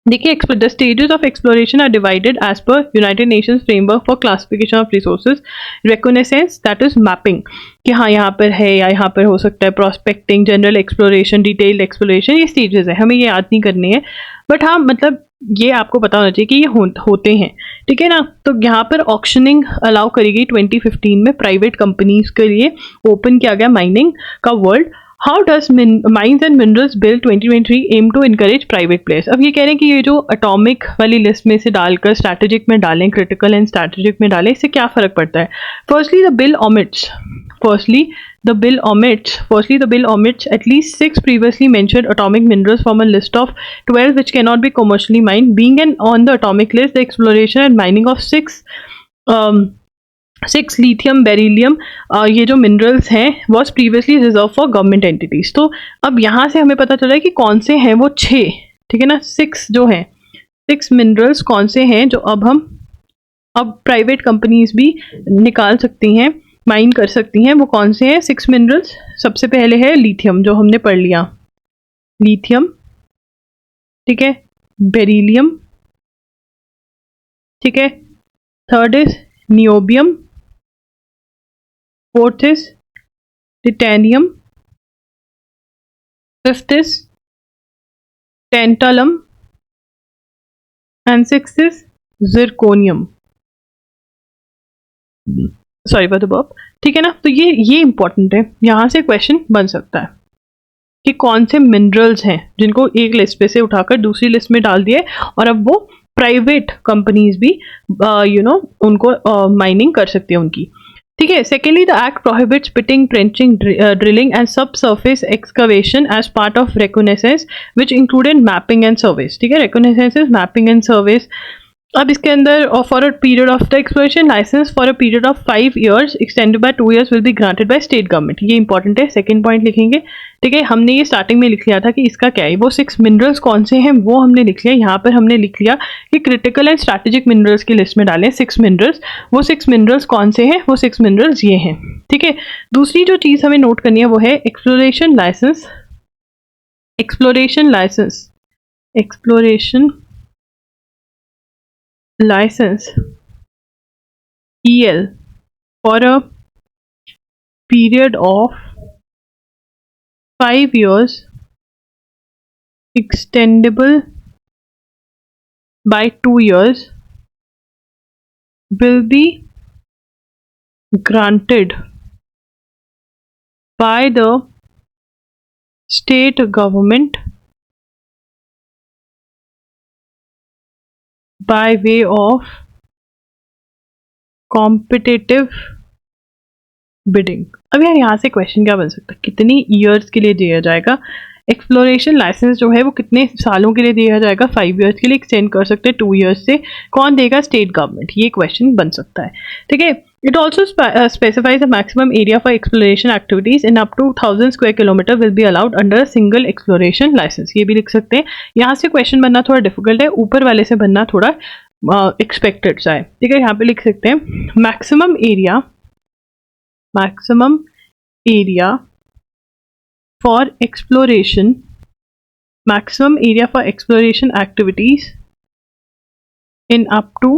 [SPEAKER 1] देखिए, the stages of exploration are divided as per united nations framework for classification of resources, reconnaissance that is mapping, कि हाँ यहाँ पर है या यहाँ पर हो सकता है, prospecting, general exploration, detailed exploration, ये स्टेजेस है, हमें ये याद नहीं करने हैं, बट हाँ मतलब ये आपको पता होना चाहिए कि ये होते हैं, ठीक है ना। तो यहाँ पर ऑक्शनिंग अलाउ करी गई 2015 में, प्राइवेट कंपनीज के लिए ओपन किया गया माइनिंग का world. How does mines and minerals bill 2023 aim to encourage private players. अब ये कह रहे हैं कि ये जो एटॉमिक वाली लिस्ट में से डालकर स्ट्रैटेजिक में डालें, क्रिटिकल एंड स्ट्रैटेजिक में डालें, इससे क्या फ़र्क पड़ता है। Firstly the bill omits at least 6 previously mentioned atomic minerals from a list of 12 which cannot be commercially mined. Being on the atomic list, the exploration and mining of 6 lithium, beryllium, ये जो minerals हैं was previously reserve for government entities. तो अब यहाँ से हमें पता चला है कि कौन से हैं वो 6, ठीक है ना। 6 जो हैं, 6 मिनरल्स कौन से हैं जो अब प्राइवेट कंपनीज भी निकाल सकती हैं, माइन कर सकती हैं। वो कौन से हैं 6 मिनरल्स। सबसे पहले है लिथियम, जो हमने पढ़ लिया, लिथियम, ठीक है, बेरिलियम, ठीक है, third is niobium, fourth is titanium, fifth is tantalum and sixth is zirconium, sorry for the burp, ठीक है ना। तो ये इंपॉर्टेंट है, यहाँ से क्वेश्चन बन सकता है कि कौन से मिनरल्स हैं जिनको एक लिस्ट पे से उठाकर दूसरी लिस्ट में डाल दिए और अब वो प्राइवेट कंपनीज भी उनको माइनिंग कर सकती है उनकी, ठीक है। Secondly, the act prohibits pitting, trenching, drilling and subsurface excavation as part of reconnaissance which included mapping and service, ठीक है। Reconnaissance is mapping and service. अब इसके अंदर for a period of the exploration license for a period of 5 years extended by 2 years will be granted by state government. ये important है, second point लिखेंगे, ठीक है। हमने ये स्टार्टिंग में लिख लिया था कि इसका क्या है, वो 6 मिनरल्स कौन से हैं वो हमने लिख लिया। यहाँ पर हमने लिख लिया कि क्रिटिकल एंड स्ट्रैटेजिक मिनरल्स की लिस्ट में डालें 6 मिनरल्स। वो 6 मिनरल्स कौन से हैं, वो 6 मिनरल्स ये हैं, ठीक है। दूसरी जो चीज़ हमें नोट करनी है वो है exploration licence. Exploration licence exploration license EL for a period of 5 years extendable by 2 years will be granted by the state government by way of competitive bidding। अब यार यहाँ से क्वेश्चन क्या बन सकता है, कितनी ईयर्स के लिए दिया जाएगा? एक्सप्लोरेशन लाइसेंस जो है वो कितने सालों के लिए दिया जाएगा? 5 ईयर्स के लिए, एक्सटेंड कर सकते हैं 2 ईयर्स से। कौन देगा? State government. ये क्वेश्चन बन सकता है, ठीक है। It also specifies the maximum area for exploration activities in up to 1000 square kilometre will be allowed under single exploration licence. ये भी लिख सकते हैं। यहाँ से क्वेश्चन बनना थोड़ा डिफिकल्ट है, ऊपर वाले से बनना थोड़ा एक्सपेक्टेड सा है, ठीक है। यहाँ पे लिख सकते हैं maximum area for exploration activities in up to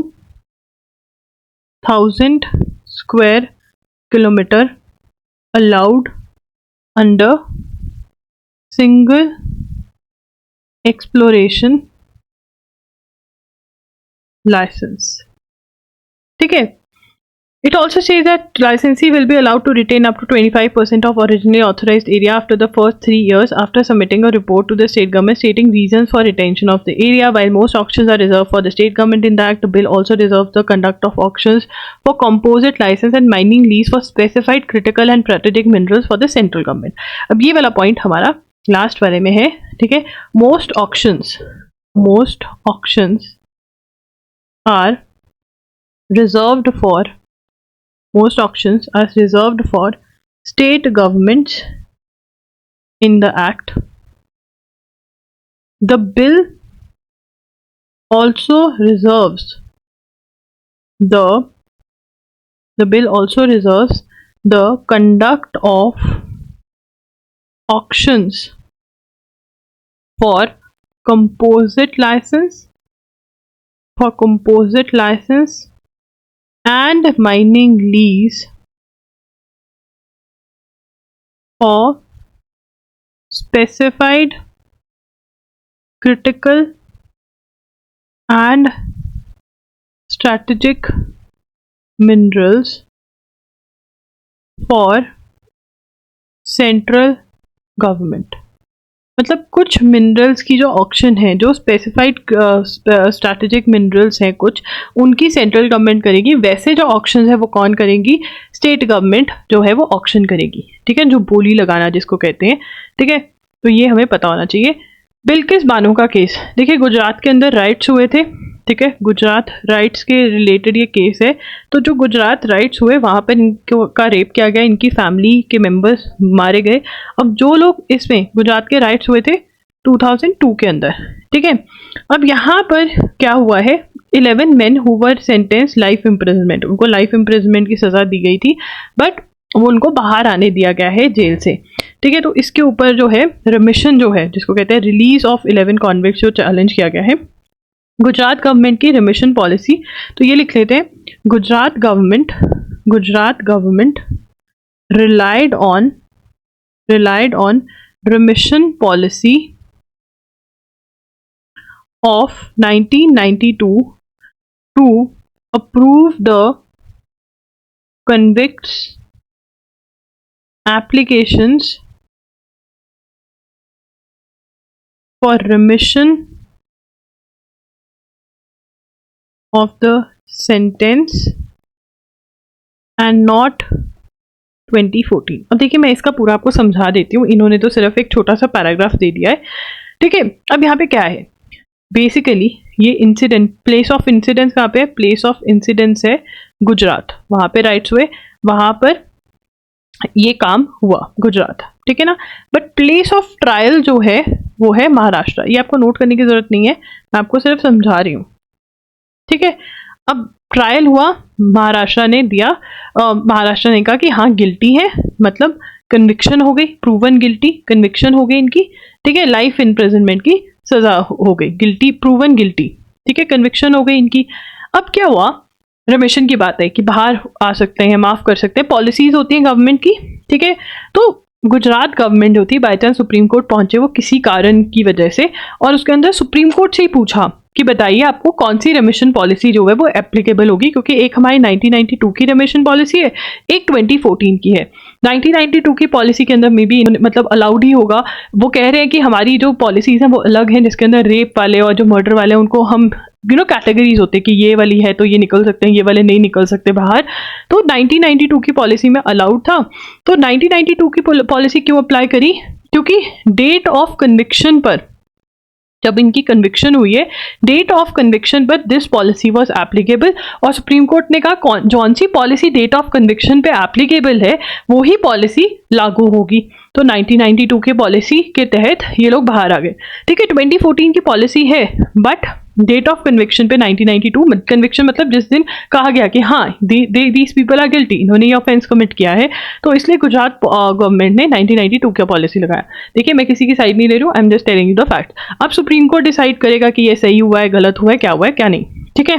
[SPEAKER 1] 1000 square kilometer allowed under single exploration license, ठीक है। It also says that licensee will be allowed to retain up to 25% of originally authorized area after the first 3 years after submitting a report to the state government stating reasons for retention of the area. While most auctions are reserved for the state government in the act, the bill also reserves the conduct of auctions for composite license and mining lease for specified critical and strategic minerals for the central government. अब ये वाला point हमारा last वाले में है, ठीक है। Most auctions are reserved for state governments in the act. The bill also reserves the conduct of auctions for composite license and mining lease for specified critical and strategic minerals for central government। मतलब कुछ minerals की जो auction है, जो specified strategic minerals हैं कुछ, उनकी central government करेगी। वैसे जो ऑक्शन है वो कौन करेगी? स्टेट गवर्नमेंट जो है वो ऑक्शन करेगी, ठीक है। जो बोली लगाना जिसको कहते हैं, ठीक है। तो ये हमें पता होना चाहिए। बिल्किस बानो का केस, देखिए गुजरात के अंदर राइट्स हुए थे, ठीक है। गुजरात राइट्स के रिलेटेड ये केस है। तो जो गुजरात राइट्स हुए वहाँ पर इनका रेप किया गया, इनकी फैमिली के मेंबर्स मारे गए। अब जो लोग इसमें गुजरात के राइट्स हुए थे 2002 के अंदर, ठीक है। अब यहाँ पर क्या हुआ है, 11 men who were sentenced life imprisonment, उनको लाइफ इम्प्रिजनमेंट की सज़ा दी गई थी, बट वो उनको बाहर आने दिया गया है जेल से, ठीक है। तो इसके ऊपर जो है रिमिशन जो है, जिसको कहते हैं रिलीज ऑफ 11 कॉन्विक्ट्स, जो चैलेंज किया गया है गुजरात गवर्नमेंट की रिमिशन पॉलिसी। तो ये लिख लेते हैं, Gujarat government relied on remission policy of 1992 to approve the convicts applications for remission of the sentence and not 2014। अब देखिए मैं इसका पूरा आपको समझा देती हूँ, इन्होंने तो सिर्फ एक छोटा सा पैराग्राफ दे दिया है, ठीक है। अब यहाँ पे क्या है, बेसिकली ये इंसिडेंट, प्लेस ऑफ इंसिडेंस कहाँ पे है? प्लेस ऑफ इंसिडेंस है गुजरात, वहाँ पे राइट्स हुए, वहाँ पर ये काम हुआ गुजरात, ठीक है ना। बट प्लेस ऑफ ट्रायल जो है वो है महाराष्ट्र। ये आपको नोट करने की जरूरत नहीं है, मैं आपको सिर्फ समझा रही हूँ, ठीक है। अब ट्रायल हुआ, महाराष्ट्र ने दिया, महाराष्ट्र ने कहा कि हाँ गिल्टी है, मतलब कन्विक्शन हो गई, प्रूवन गिल्टी, कन्विक्शन हो गई इनकी, ठीक है। लाइफ इम्प्रिजनमेंट की सजा हो गई, गिल्टी, प्रूवन गिल्टी, ठीक है, कन्विक्शन हो गई इनकी। अब क्या हुआ, रिमिशन की बात है कि बाहर आ सकते हैं, माफ कर सकते हैं, पॉलिसीज होती हैं गवर्नमेंट की, ठीक है। तो गुजरात गवर्नमेंट होती है, बाई चांस सुप्रीम कोर्ट पहुंचे वो किसी कारण की वजह से, और उसके अंदर सुप्रीम कोर्ट से ही पूछा कि बताइए आपको कौन सी रेमिशन पॉलिसी जो है वो एप्लीकेबल होगी, क्योंकि एक हमारी 1992 की रेमिशन पॉलिसी है, एक 2014 की है। 1992 की पॉलिसी के अंदर मे बी मतलब अलाउड ही होगा। वो कह रहे हैं कि हमारी जो पॉलिसीज हैं वो अलग हैं, जिसके अंदर रेप वाले और जो मर्डर वाले हैं उनको हम कैटेगरीज होते हैं कि ये वाली है तो ये निकल सकते हैं, ये वाले नहीं निकल सकते बाहर। तो 1992 की पॉलिसी में अलाउड था। तो 1992 की पॉलिसी क्यों अप्लाई करी, क्योंकि डेट ऑफ कन्विक्शन पर, जब इनकी कन्विक्शन हुई है, डेट ऑफ कन्विक्शन पर दिस पॉलिसी वाज एप्लीकेबल, और सुप्रीम कोर्ट ने कहा कौन सी पॉलिसी डेट ऑफ कन्विक्शन पे एप्लीकेबल है वो ही पॉलिसी लागू होगी। तो 1992 की पॉलिसी के तहत ये लोग बाहर आ गए, ठीक है। 2014 की पॉलिसी है बट डेट ऑफ कन्विक्शन पे 1992, कन्विक्शन मतलब जिस दिन कहा गया कि हाँ दीज पीपल आर गिल्टी, इन्होंने ये ऑफेंस कमिट किया है, तो इसलिए गुजरात गवर्नमेंट ने 1992 का पॉलिसी लगाया। देखिए मैं किसी की साइड नहीं ले रही हूँ, I am just telling you the fact. अब सुप्रीम कोर्ट डिसाइड करेगा कि ये सही हुआ है, गलत हुआ है, क्या हुआ है क्या नहीं, ठीक है।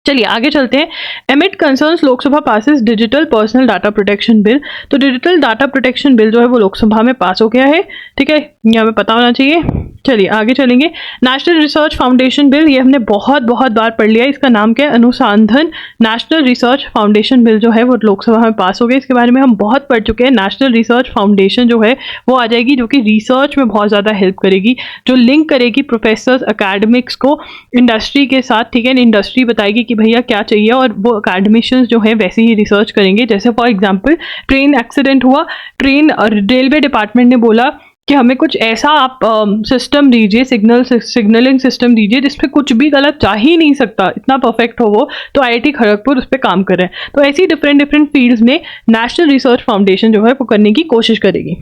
[SPEAKER 1] चलिए आगे चलते हैं। एमिड concerns Lok Sabha passes digital personal data protection bill. तो डिजिटल डाटा प्रोटेक्शन बिल जो है वो लोकसभा में पास हो गया है, ठीक है, ये हमें पता होना चाहिए। चलिए आगे चलेंगे। नेशनल रिसर्च फाउंडेशन बिल, ये हमने बहुत बार पढ़ लिया है, इसका नाम क्या है, अनुसंधान नेशनल रिसर्च फाउंडेशन बिल जो है वो लोकसभा में पास हो गया। इसके बारे में हम बहुत पढ़ चुके हैं। नेशनल रिसर्च फाउंडेशन जो है वो आ जाएगी, जो कि रिसर्च में बहुत ज़्यादा हेल्प करेगी, जो लिंक करेगी प्रोफेसर्स अकेडमिक्स को इंडस्ट्री के साथ, ठीक है। इंडस्ट्री बताएगी कि भैया क्या चाहिए, और वो अकेडमिशियंस जो है वैसे ही रिसर्च करेंगे। जैसे फॉर एग्जांपल ट्रेन एक्सीडेंट हुआ, ट्रेन रेलवे डिपार्टमेंट ने बोला कि हमें कुछ ऐसा आप सिस्टम दीजिए, सिग्नलिंग सिस्टम दीजिए जिसमें कुछ भी गलत जा ही नहीं सकता, इतना परफेक्ट हो वो। तो IIT खड़गपुर उस पर काम कर रहे हैं। तो ऐसी डिफरेंट फील्ड्स में नेशनल रिसर्च फाउंडेशन जो है वो करने की कोशिश करेगी,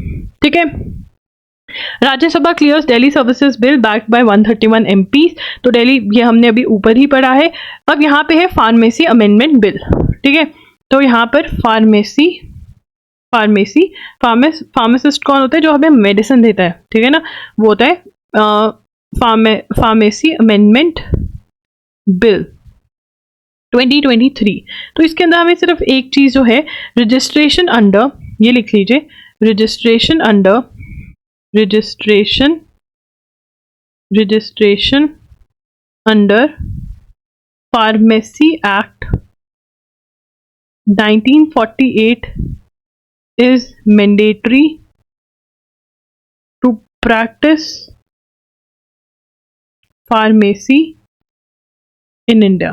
[SPEAKER 1] ठीक है। Rajya Sabha clears Delhi services bill backed by 131 MPs। तो दिल्ली, ये हमने अभी ऊपर ही पढ़ा है। अब यहाँ पे है फार्मेसी अमेंडमेंट बिल, ठीक है। तो यहाँ पर फार्मासिस्ट कौन होता है, जो हमें मेडिसिन देता है, ठीक है ना, वो होता है फार्मेसी अमेंडमेंट बिल 2023। तो इसके अंदर हमें सिर्फ एक चीज जो है, रजिस्ट्रेशन अंडर, ये लिख लीजिए, registration under pharmacy act 1948 is mandatory to practice pharmacy in India,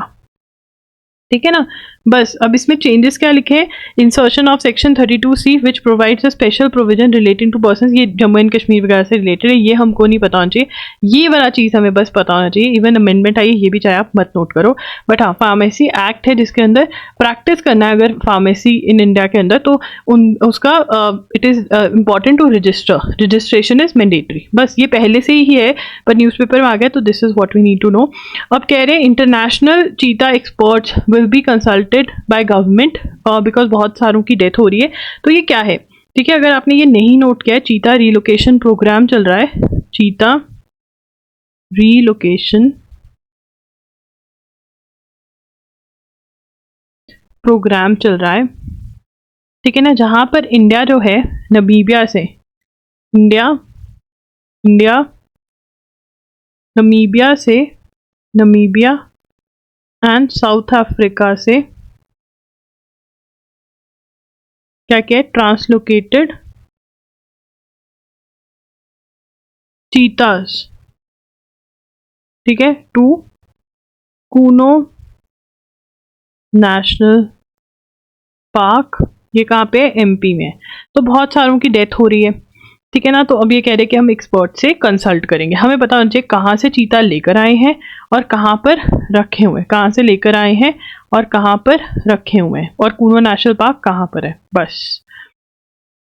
[SPEAKER 1] ठीक है ना। बस अब इसमें चेंजेस क्या लिखे हैं, insertion of section 32C which provides a special provision relating to persons. ये जम्मू एंड कश्मीर वगैरह से रिलेटेड है, ये हमको नहीं पता होना चाहिए, ये वाला चीज़ हमें बस पता होना चाहिए। इवन अमेंडमेंट आई, ये भी चाहे आप मत नोट करो, बट हाँ फार्मेसी एक्ट है जिसके अंदर प्रैक्टिस करना है अगर फार्मेसी इन इंडिया के अंदर, तो उसका it is important to registration is mandatory. बस ये पहले से ही है पर न्यूज़पेपर में आ गया, तो this is what we need to know. अब कह रहे हैं international cheetah experts will be consulted by government because बहुत सारों की डेथ हो रही है। तो ये क्या है, ठीक है, अगर आपने ये नहीं नोट किया है, चीता रीलोकेशन प्रोग्राम चल रहा है, चीता रीलोकेशन प्रोग्राम चल रहा है, ठीक है ना, जहां पर इंडिया जो है नमीबिया से, नमीबिया एंड साउथ अफ्रीका से क्या क्या ट्रांसलोकेटेड चीतास, ठीक है, टू कूनो नेशनल पार्क। ये कहाँ पे है, MP में। तो बहुत सारों की डेथ हो रही है, ठीक है ना। तो अब ये कह रहे कि हम एक्सपर्ट से कंसल्ट करेंगे, हमें पता होना चाहिए कहाँ से चीता लेकर आए हैं और कहाँ पर रखे हुए हैं, कहाँ से लेकर आए हैं और कहाँ पर रखे हुए हैं, और कूनो नेशनल पार्क कहाँ पर है, बस।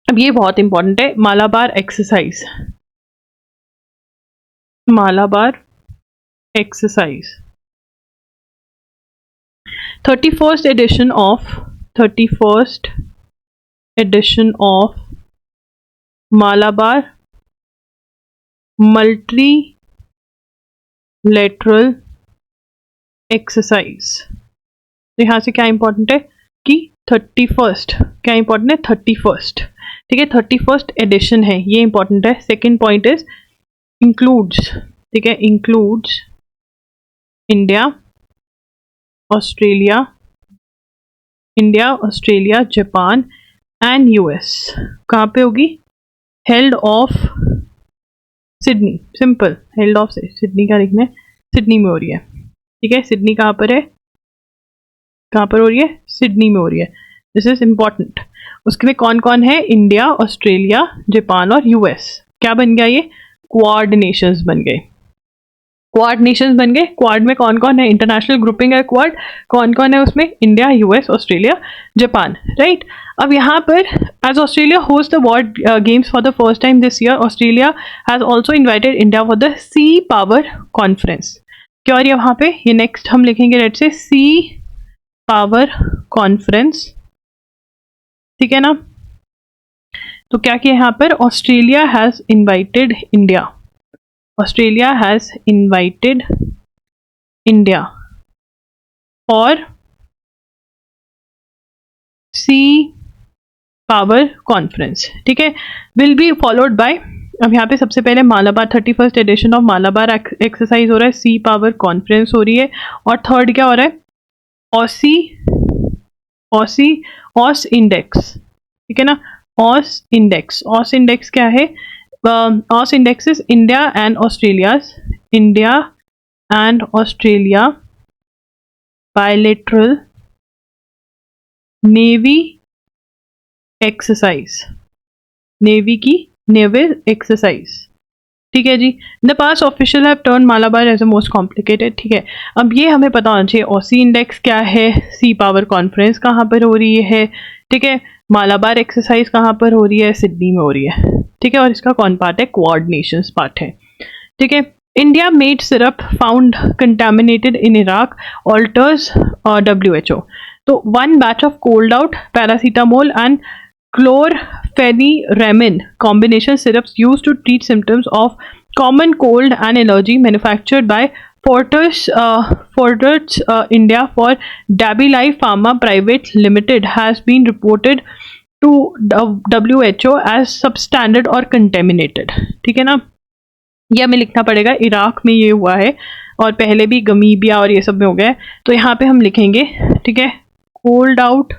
[SPEAKER 1] अब ये बहुत इंपॉर्टेंट है, Malabar exercise 31st edition of Malabar bilateral exercise. तो यहाँ से क्या इंपॉर्टेंट है कि 31st, क्या इंपॉर्टेंट है 31st, ठीक है 31st एडिशन है, ये इंपॉर्टेंट है। सेकेंड पॉइंट इज इंक्लूड्स, ठीक है includes India Australia, Japan and US. कहाँ पे होगी? Held of Sydney, simple, held of Sydney का लिखना है, सिडनी में हो रही है, ठीक है सिडनी कहाँ पर है, कहाँ पर हो रही है? सिडनी में हो रही है, दिस इज इम्पॉर्टेंट। उसके में कौन कौन है? इंडिया, ऑस्ट्रेलिया, जापान और यूएस। क्या बन गया ये? क्वाड नेशंस बन गए, क्वाड नेशंस बन गए। क्वाड में कौन कौन है? इंटरनेशनल ग्रुपिंग है क्वाड, कौन कौन है उसमें? India, US, Australia, Japan, right. अब यहाँ पर as Australia host the world games for the first time this year, Australia has also invited India for the sea power conference. क्या और यहाँ पे ये नेक्स्ट हम लिखेंगे लेट से सी पावर कॉन्फ्रेंस, ठीक है ना। तो क्या किया यहाँ पर? Australia has invited India, Australia has invited India for sea power conference, ठीक है। विल बी फॉलोड बाय, अब यहाँ पे सबसे पहले Malabar 31st edition of Malabar exercise हो रहा है, सी पावर कॉन्फ्रेंस हो रही है, और थर्ड क्या हो रहा है? ऑस इंडेक्स, ठीक है ना। ऑस इंडेक्स क्या है? AUSINDEX is India and Australia bilateral navy exercise, navy की नेवल एक्सरसाइज, ठीक है जी। The past official have turn Malabar as a most complicated, ठीक है। अब ये हमें पता होना चाहिए ऑसी इंडेक्स क्या है, सी पावर कॉन्फ्रेंस कहाँ पर हो रही है, ठीक है, मालाबार एक्सरसाइज कहाँ पर हो रही है? सिडनी में हो रही है, ठीक है। और इसका कौन पार्ट है? क्वाड नेशंस पार्ट है, ठीक है। India made syrup found contaminated in Iraq alters WHO। तो one batch of cold out paracetamol and chlorpheniramine combination syrups used to treat symptoms of common cold and allergy manufactured by Fortis India for Dabby Pharma Private Limited has been reported to WHO as substandard or contaminated, ठीक है ना। ये हमें लिखना पड़ेगा, Iraq में ये हुआ है और पहले भी गमीबिया और ये सब में हो गया है, तो यहाँ पे हम लिखेंगे, ठीक है, कोल्ड आउट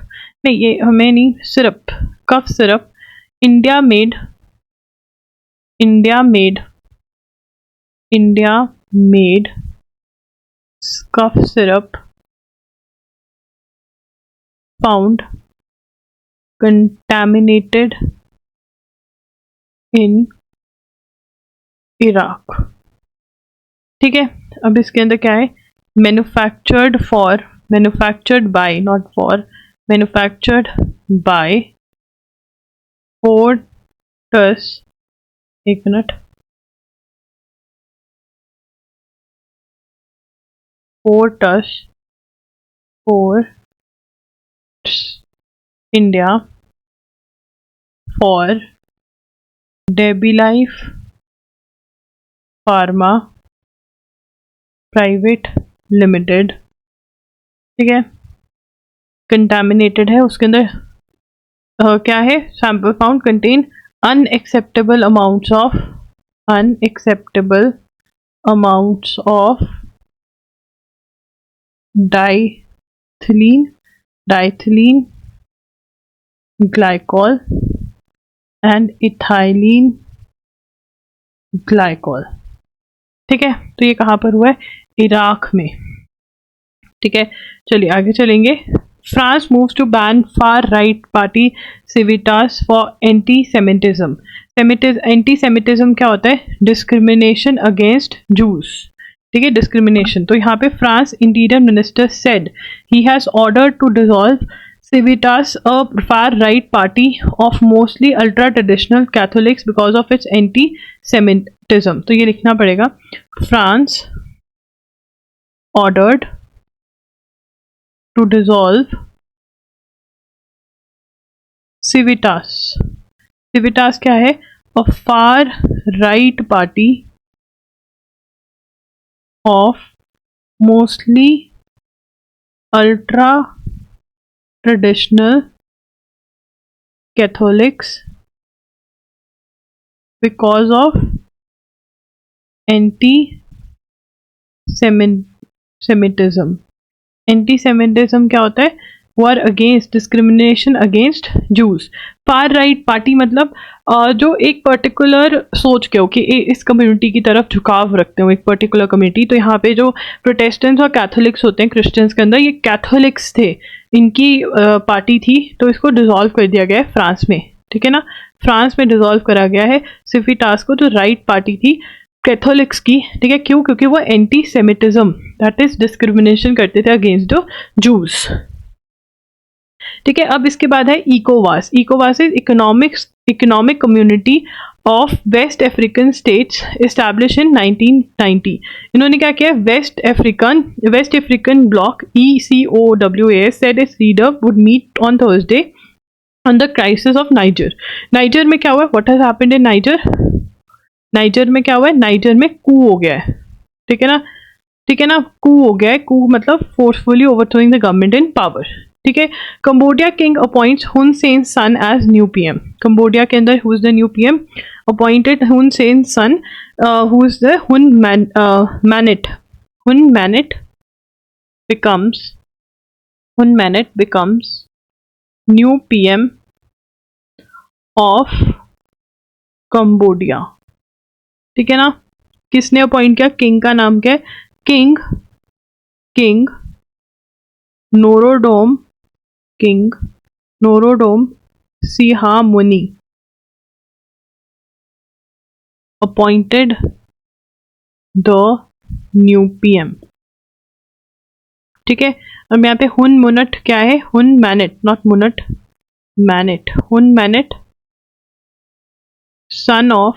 [SPEAKER 1] नहीं, ये हमें नहीं, syrup, cough syrup, India made cough syrup found contaminated in Iraq, ठीक है। अब इसके अंदर क्या है? Manufactured by, not for, manufactured by Fortis, एक minute, Fortis India for Debi pharma private limited, ठीक है। कंटामिनेटेड है, उसके अंदर क्या है? Sample found contain unacceptable amounts of diethylene glycol and ethylene glycol, ठीक है। तो ये कहाँ पर हुआ है? इराक में, ठीक है। चलिए आगे चलेंगे। France moves to ban far right party Civitas for antisemitism क्या होता है? डिस्क्रिमिनेशन अगेंस्ट जूस, ठीक है, डिस्क्रिमिनेशन। तो यहाँ पे France interior minister said he has ordered to dissolve Civitas, a far-right party of mostly ultra-traditional Catholics because of its anti-Semitism. तो ये लिखना पड़ेगा, France ordered to dissolve Civitas. Civitas क्या है? A far-right party of mostly ultra traditional Catholics because of anti-Semitism. Anti-Semitism क्या होता है? War against, discrimination against juice. फार right party मतलब जो एक पर्टिकुलर सोच के हो कि इस कम्युनिटी की तरफ झुकाव रखते हो, एक पर्टिकुलर कम्युनिटी. तो यहाँ पे जो प्रोटेस्टेंट्स और कैथोलिक्स होते हैं क्रिश्चियंस के अंदर, ये कैथोलिक्स थे, इनकी पार्टी थी. तो इसको डिसॉल्व कर दिया गया है फ्रांस में. ठीक है ना, फ्रांस में डिसॉल्व करा गया है सिफिटास को, जो राइट पार्टी थी कैथोलिक्स की. ठीक है, क्यों? क्योंकि वो anti Semitism, that is discrimination करते थे अगेंस्ट द जूस. ठीक है, अब इसके बाद है इकोवास. इकोवास is economic community of West African states establish in 1990. इन्होंने क्या किया? West African bloc ECOWAS said its leader would meet on Thursday on the crisis of Niger. Niger में क्या हुआ? What has happened in Niger? Niger में क्या हुआ है? नाइजर में कू हो गया है. ठीक है ना, ठीक है ना, कू हो गया है. कू मतलब forcefully overthrowing the government in power. ठीक है. Cambodia king appoints Hun Sen son as new PM. Cambodia के अंदर who is the new PM? Appointed Hun Sen son, who is the Hun Manet. Hun Manet becomes new PM of Cambodia. ठीक है ना. किसने appoint किया? King का नाम क्या है? King Norodom Sihamoni appointed the new PM. ठीक है. अब यहाँ पे हुन मुनट क्या है? हुन MANET, not मुनट, MANET. Hun MANET son of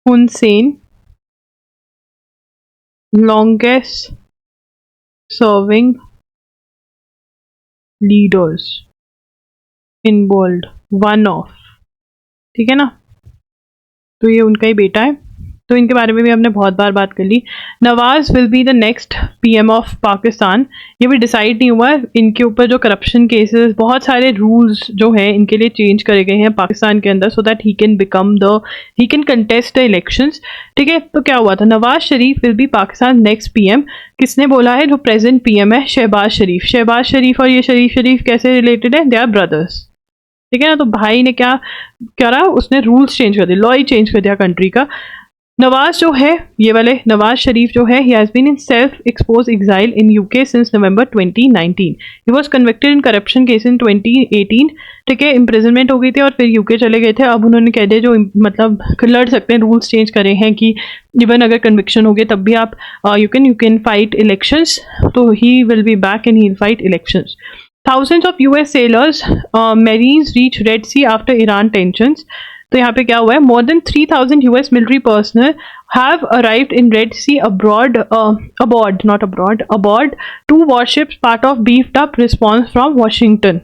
[SPEAKER 1] Hun Sen, longest serving leaders involved, one of. ठीक है ना. तो ये उनका ही बेटा है. तो इनके बारे में भी हमने बहुत बार बात कर ली. Nawaz will be the next PM of Pakistan. ये भी डिसाइड नहीं हुआ. इनके ऊपर जो करप्शन केसेस, बहुत सारे रूल्स जो हैं इनके लिए चेंज करे गए हैं पाकिस्तान के अंदर, so that he can contest the elections. ठीक है. तो क्या हुआ था? Nawaz Sharif will be Pakistan next PM. किसने बोला है? जो प्रेजेंट PM है शहबाज शरीफ और ये शरीफ कैसे रिलेटेड है? They are brothers. ठीक है ना. तो भाई ने क्या करा? उसने रूल्स चेंज कर दिए, लॉ ही चेंज कर दिया कंट्री का. नवाज जो है, ये वाले नवाज शरीफ जो है, he has been in self-exposed exile in UK since November 2019. He was convicted in corruption case in 2018. ठीक है, इम्प्रिजनमेंट हो गई थी और फिर UK चले गए थे. अब उन्होंने कह दिया जो मतलब लड़ सकते हैं, रूल्स चेंज करे हैं कि इवन अगर कन्विक्शन हो गया तब भी आप यू कैन फाइट इलेक्शंस. तो he will be back and he will fight elections. Thousands of US sailors, Marines reach Red Sea after Iran tensions. तो यहाँ पे क्या हुआ है? More than 3,000 US military personnel have arrived in Red Sea aboard two warships, part of beefed up response from Washington.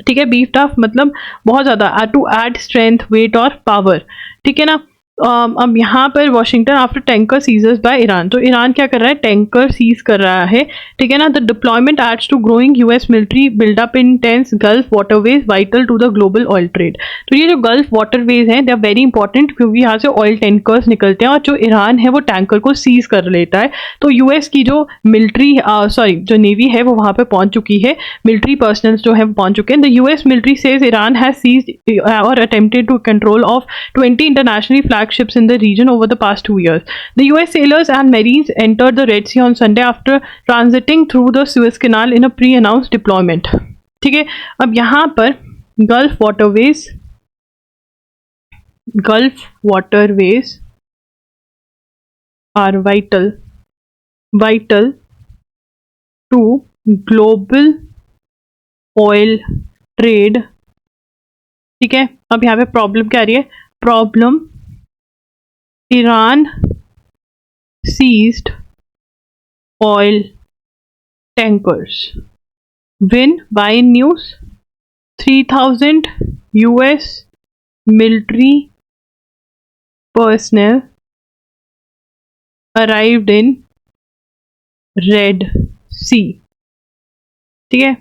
[SPEAKER 1] ठीक है, beefed up मतलब बहुत ज़्यादा, to add strength, weight और power. ठीक है ना. अब यहाँ पर Washington after tanker seizures by Iran. तो ईरान क्या कर रहा है? टैंकर सीज कर रहा है. ठीक है ना. The deployment adds to growing US military buildup in tense Gulf waterways vital to the global oil trade. तो ये जो गल्फ वाटरवेज हैं दे आर वेरी इंपॉर्टेंट, क्योंकि यहाँ से ऑयल टैंकर्स निकलते हैं और जो ईरान है वो टैंकर को सीज कर लेता है. तो US की जो मिलिट्री जो नेवी है वो वहाँ पे पहुँच चुकी है. मिलिट्री पर्सनल्स जो है वो पहुँच चुके हैं. The US military says Iran has seized or attempted to control of 20 internationally flag ships in the region over the past 2 years. The US sailors and Marines entered the Red Sea on Sunday after transiting through the Suez Canal in a pre-announced deployment. ठीक है. अब यहाँ पर Gulf waterways are vital to global oil trade. ठीक है. अब यहाँ पे प्रॉब्लम क्या आ रही है? Problem, Iran seized oil tankers. When? By news. 3,000 US military personnel arrived in red sea. ठीक है,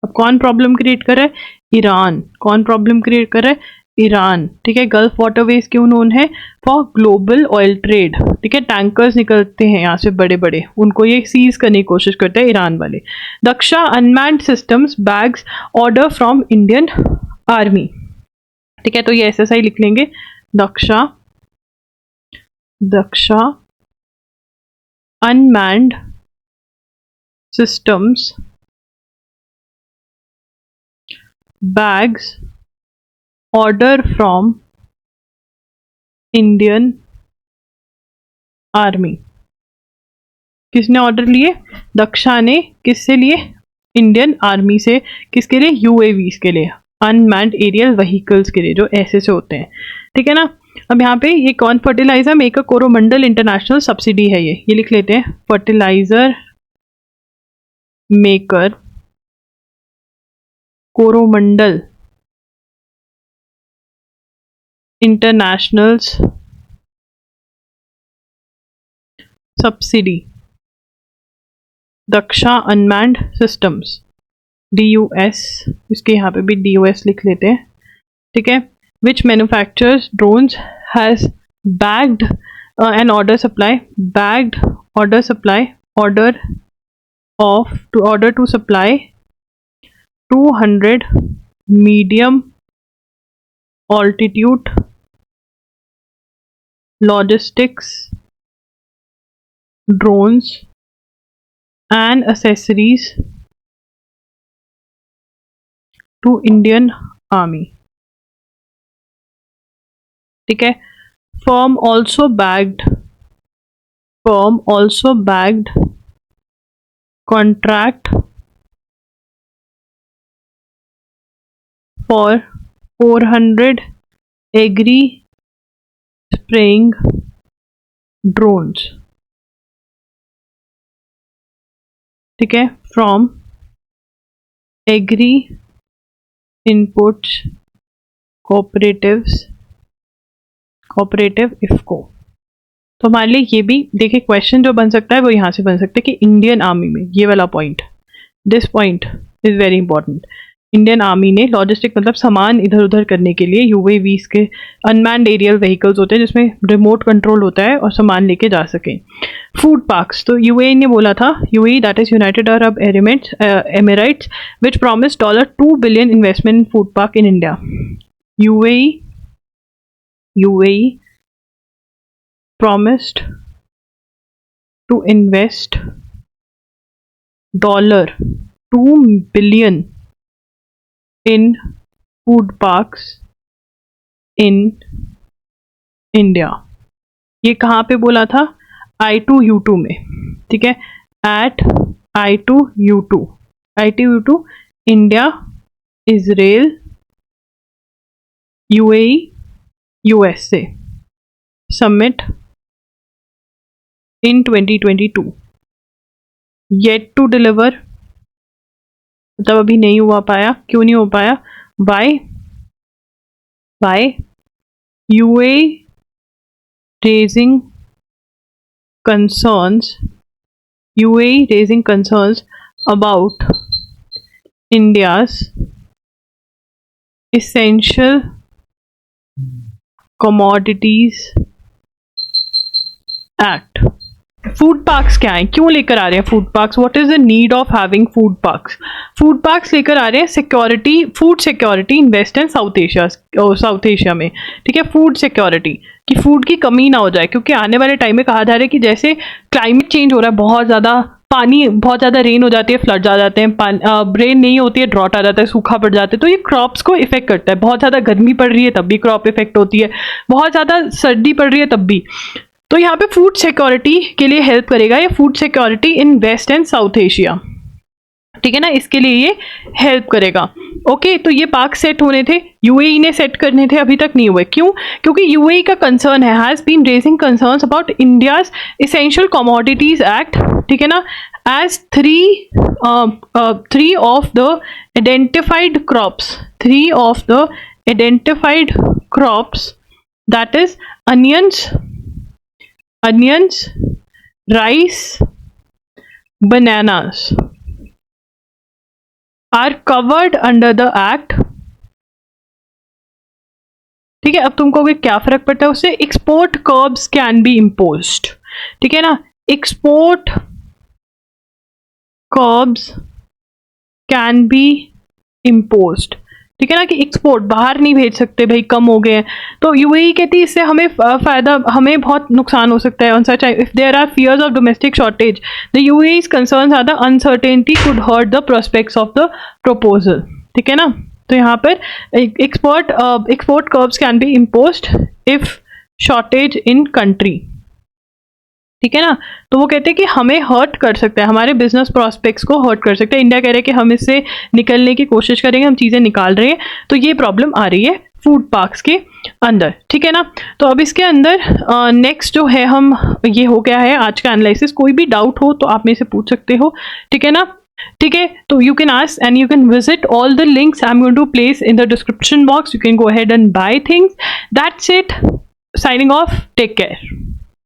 [SPEAKER 1] अब कौन प्रॉब्लम क्रिएट कर रहा है? ईरान। कौन प्रॉब्लम क्रिएट कर रहा है? ईरान। ठीक है, गल्फ वाटरवेज क्यों नोन है? For global oil trade. ठीक है, टैंकर्स निकलते हैं यहाँ से बड़े बड़े, उनको ये सीज करने की कोशिश करते हैं ईरान वाले। Daksha unmanned systems bags order from Indian army. ठीक है, तो ये SSI लिख लेंगे, Daksha unmanned systems bags order from Indian Army। किसने ऑर्डर लिए? दक्षा ने। किससे लिए? इंडियन आर्मी से। किसके लिए? UAVs के लिए, अनमैन्ड एरियल व्हीकल्स के लिए, जो ऐसे से होते हैं। ठीक है ना। अब यहाँ पे ये कौन fertiliser maker Coromandel international subsidy है, ये लिख लेते हैं, fertiliser maker Coromandel international's subsidy Daksha unmanned systems, DUS, इसके यहाँ पे भी DUS लिख लेते हैं। ठीक है, which manufacturers drones has bagged an order supply, bagged order supply, order to supply 200 medium altitude logistics drones and accessories to Indian Army। ठीक है, firm also bagged contract for 400 agri spraying drones। ठीक है, from agri inputs cooperative IFCO। तो हमारे लिए ये भी देखिए क्वेश्चन जो बन सकता है वो यहाँ से बन सकता है कि इंडियन आर्मी में, ये वाला point, this point is very important. Indian army ने लॉजिस्टिक मतलब सामान इधर उधर करने के लिए UAVs के अनमैन्ड एरियल व्हीकल्स होते हैं जिसमें रिमोट कंट्रोल होता है और सामान लेके जा सकें। फूड पार्क्स, तो UAE ने बोला था, UAE that is United Arab Emirates which promise $2 billion investment in food park in India. UAE promised to invest $2 billion in food parks in India। ये कहाँ पे बोला था? I2U2 में। ठीक है, at I2U2 India, Israel, UAE, USA summit in 2022 yet to deliver, मतलब अभी नहीं हुआ पाया। क्यों नहीं हो पाया? Why? UAE raising concerns about India's essential commodities act. Food parks क्या है, क्यों लेकर आ रहे हैं food parks? What is the need of having food parks? Food parks लेकर आ रहे हैं security, food security in West and South Asia में। ठीक है, फूड सिक्योरिटी, कि फूड की कमी ना हो जाए, क्योंकि आने वाले टाइम में कहा जा रहा है कि जैसे क्लाइमेट चेंज हो रहा है, बहुत ज़्यादा पानी, बहुत ज़्यादा रेन हो जाती है, फ्लड्स आ जाते हैं, रेन नहीं होती है, ड्रॉट आ जाता है, सूखा पड़ जाता है, तो ये क्रॉप्स को इफेक्ट करता है। बहुत ज़्यादा गर्मी पड़ रही है तब भी क्रॉप इफेक्ट होती है, बहुत ज़्यादा सर्दी पड़ रही है तब भी। तो यहाँ पे फूड सिक्योरिटी के लिए हेल्प करेगा ये, food security in West and South Asia. ठीक है ना, इसके लिए ये हेल्प करेगा। ओके, तो ये पार्क सेट होने थे, UAE ने सेट करने थे, अभी तक नहीं हुए। क्यों? क्योंकि UAE का कंसर्न है, has been raising concerns about India's essential commodities act. ठीक है ना, as three of the identified crops, that is onions, rice, bananas, are covered under the act. ठीक है, अब तुमको क्या फर्क पड़ता है उससे? Export curbs can be imposed, ठीक है ना, export curbs can be imposed, ठीक है ना, कि एक्सपोर्ट बाहर नहीं भेज सकते भाई, कम हो गए हैं। तो यूएई कहती है इससे हमें फायदा, हमें बहुत नुकसान हो सकता है। On such if there are fears of domestic shortage, the UAE's concerns are the uncertainty could hurt the prospects of the proposal, ठीक है ना। तो यहाँ पर export curbs can be imposed if shortage in country, ठीक है ना। तो वो कहते हैं कि हमें हर्ट कर सकता है, हमारे बिजनेस प्रोस्पेक्ट्स को हर्ट कर सकता है। इंडिया कह रहे हैं कि हम इससे निकलने की कोशिश करेंगे, हम चीज़ें निकाल रहे हैं, तो ये प्रॉब्लम आ रही है फूड पार्क्स के अंदर, ठीक है ना। तो अब इसके अंदर नेक्स्ट जो है, हम ये हो गया है आज का एनालिसिस। कोई भी डाउट हो तो आप मेरे से पूछ सकते हो, ठीक है ना। ठीक है, तो you can ask and you can visit all the links I am going to place in the description box. You can go ahead and buy things. That's it. Signing off. Take care.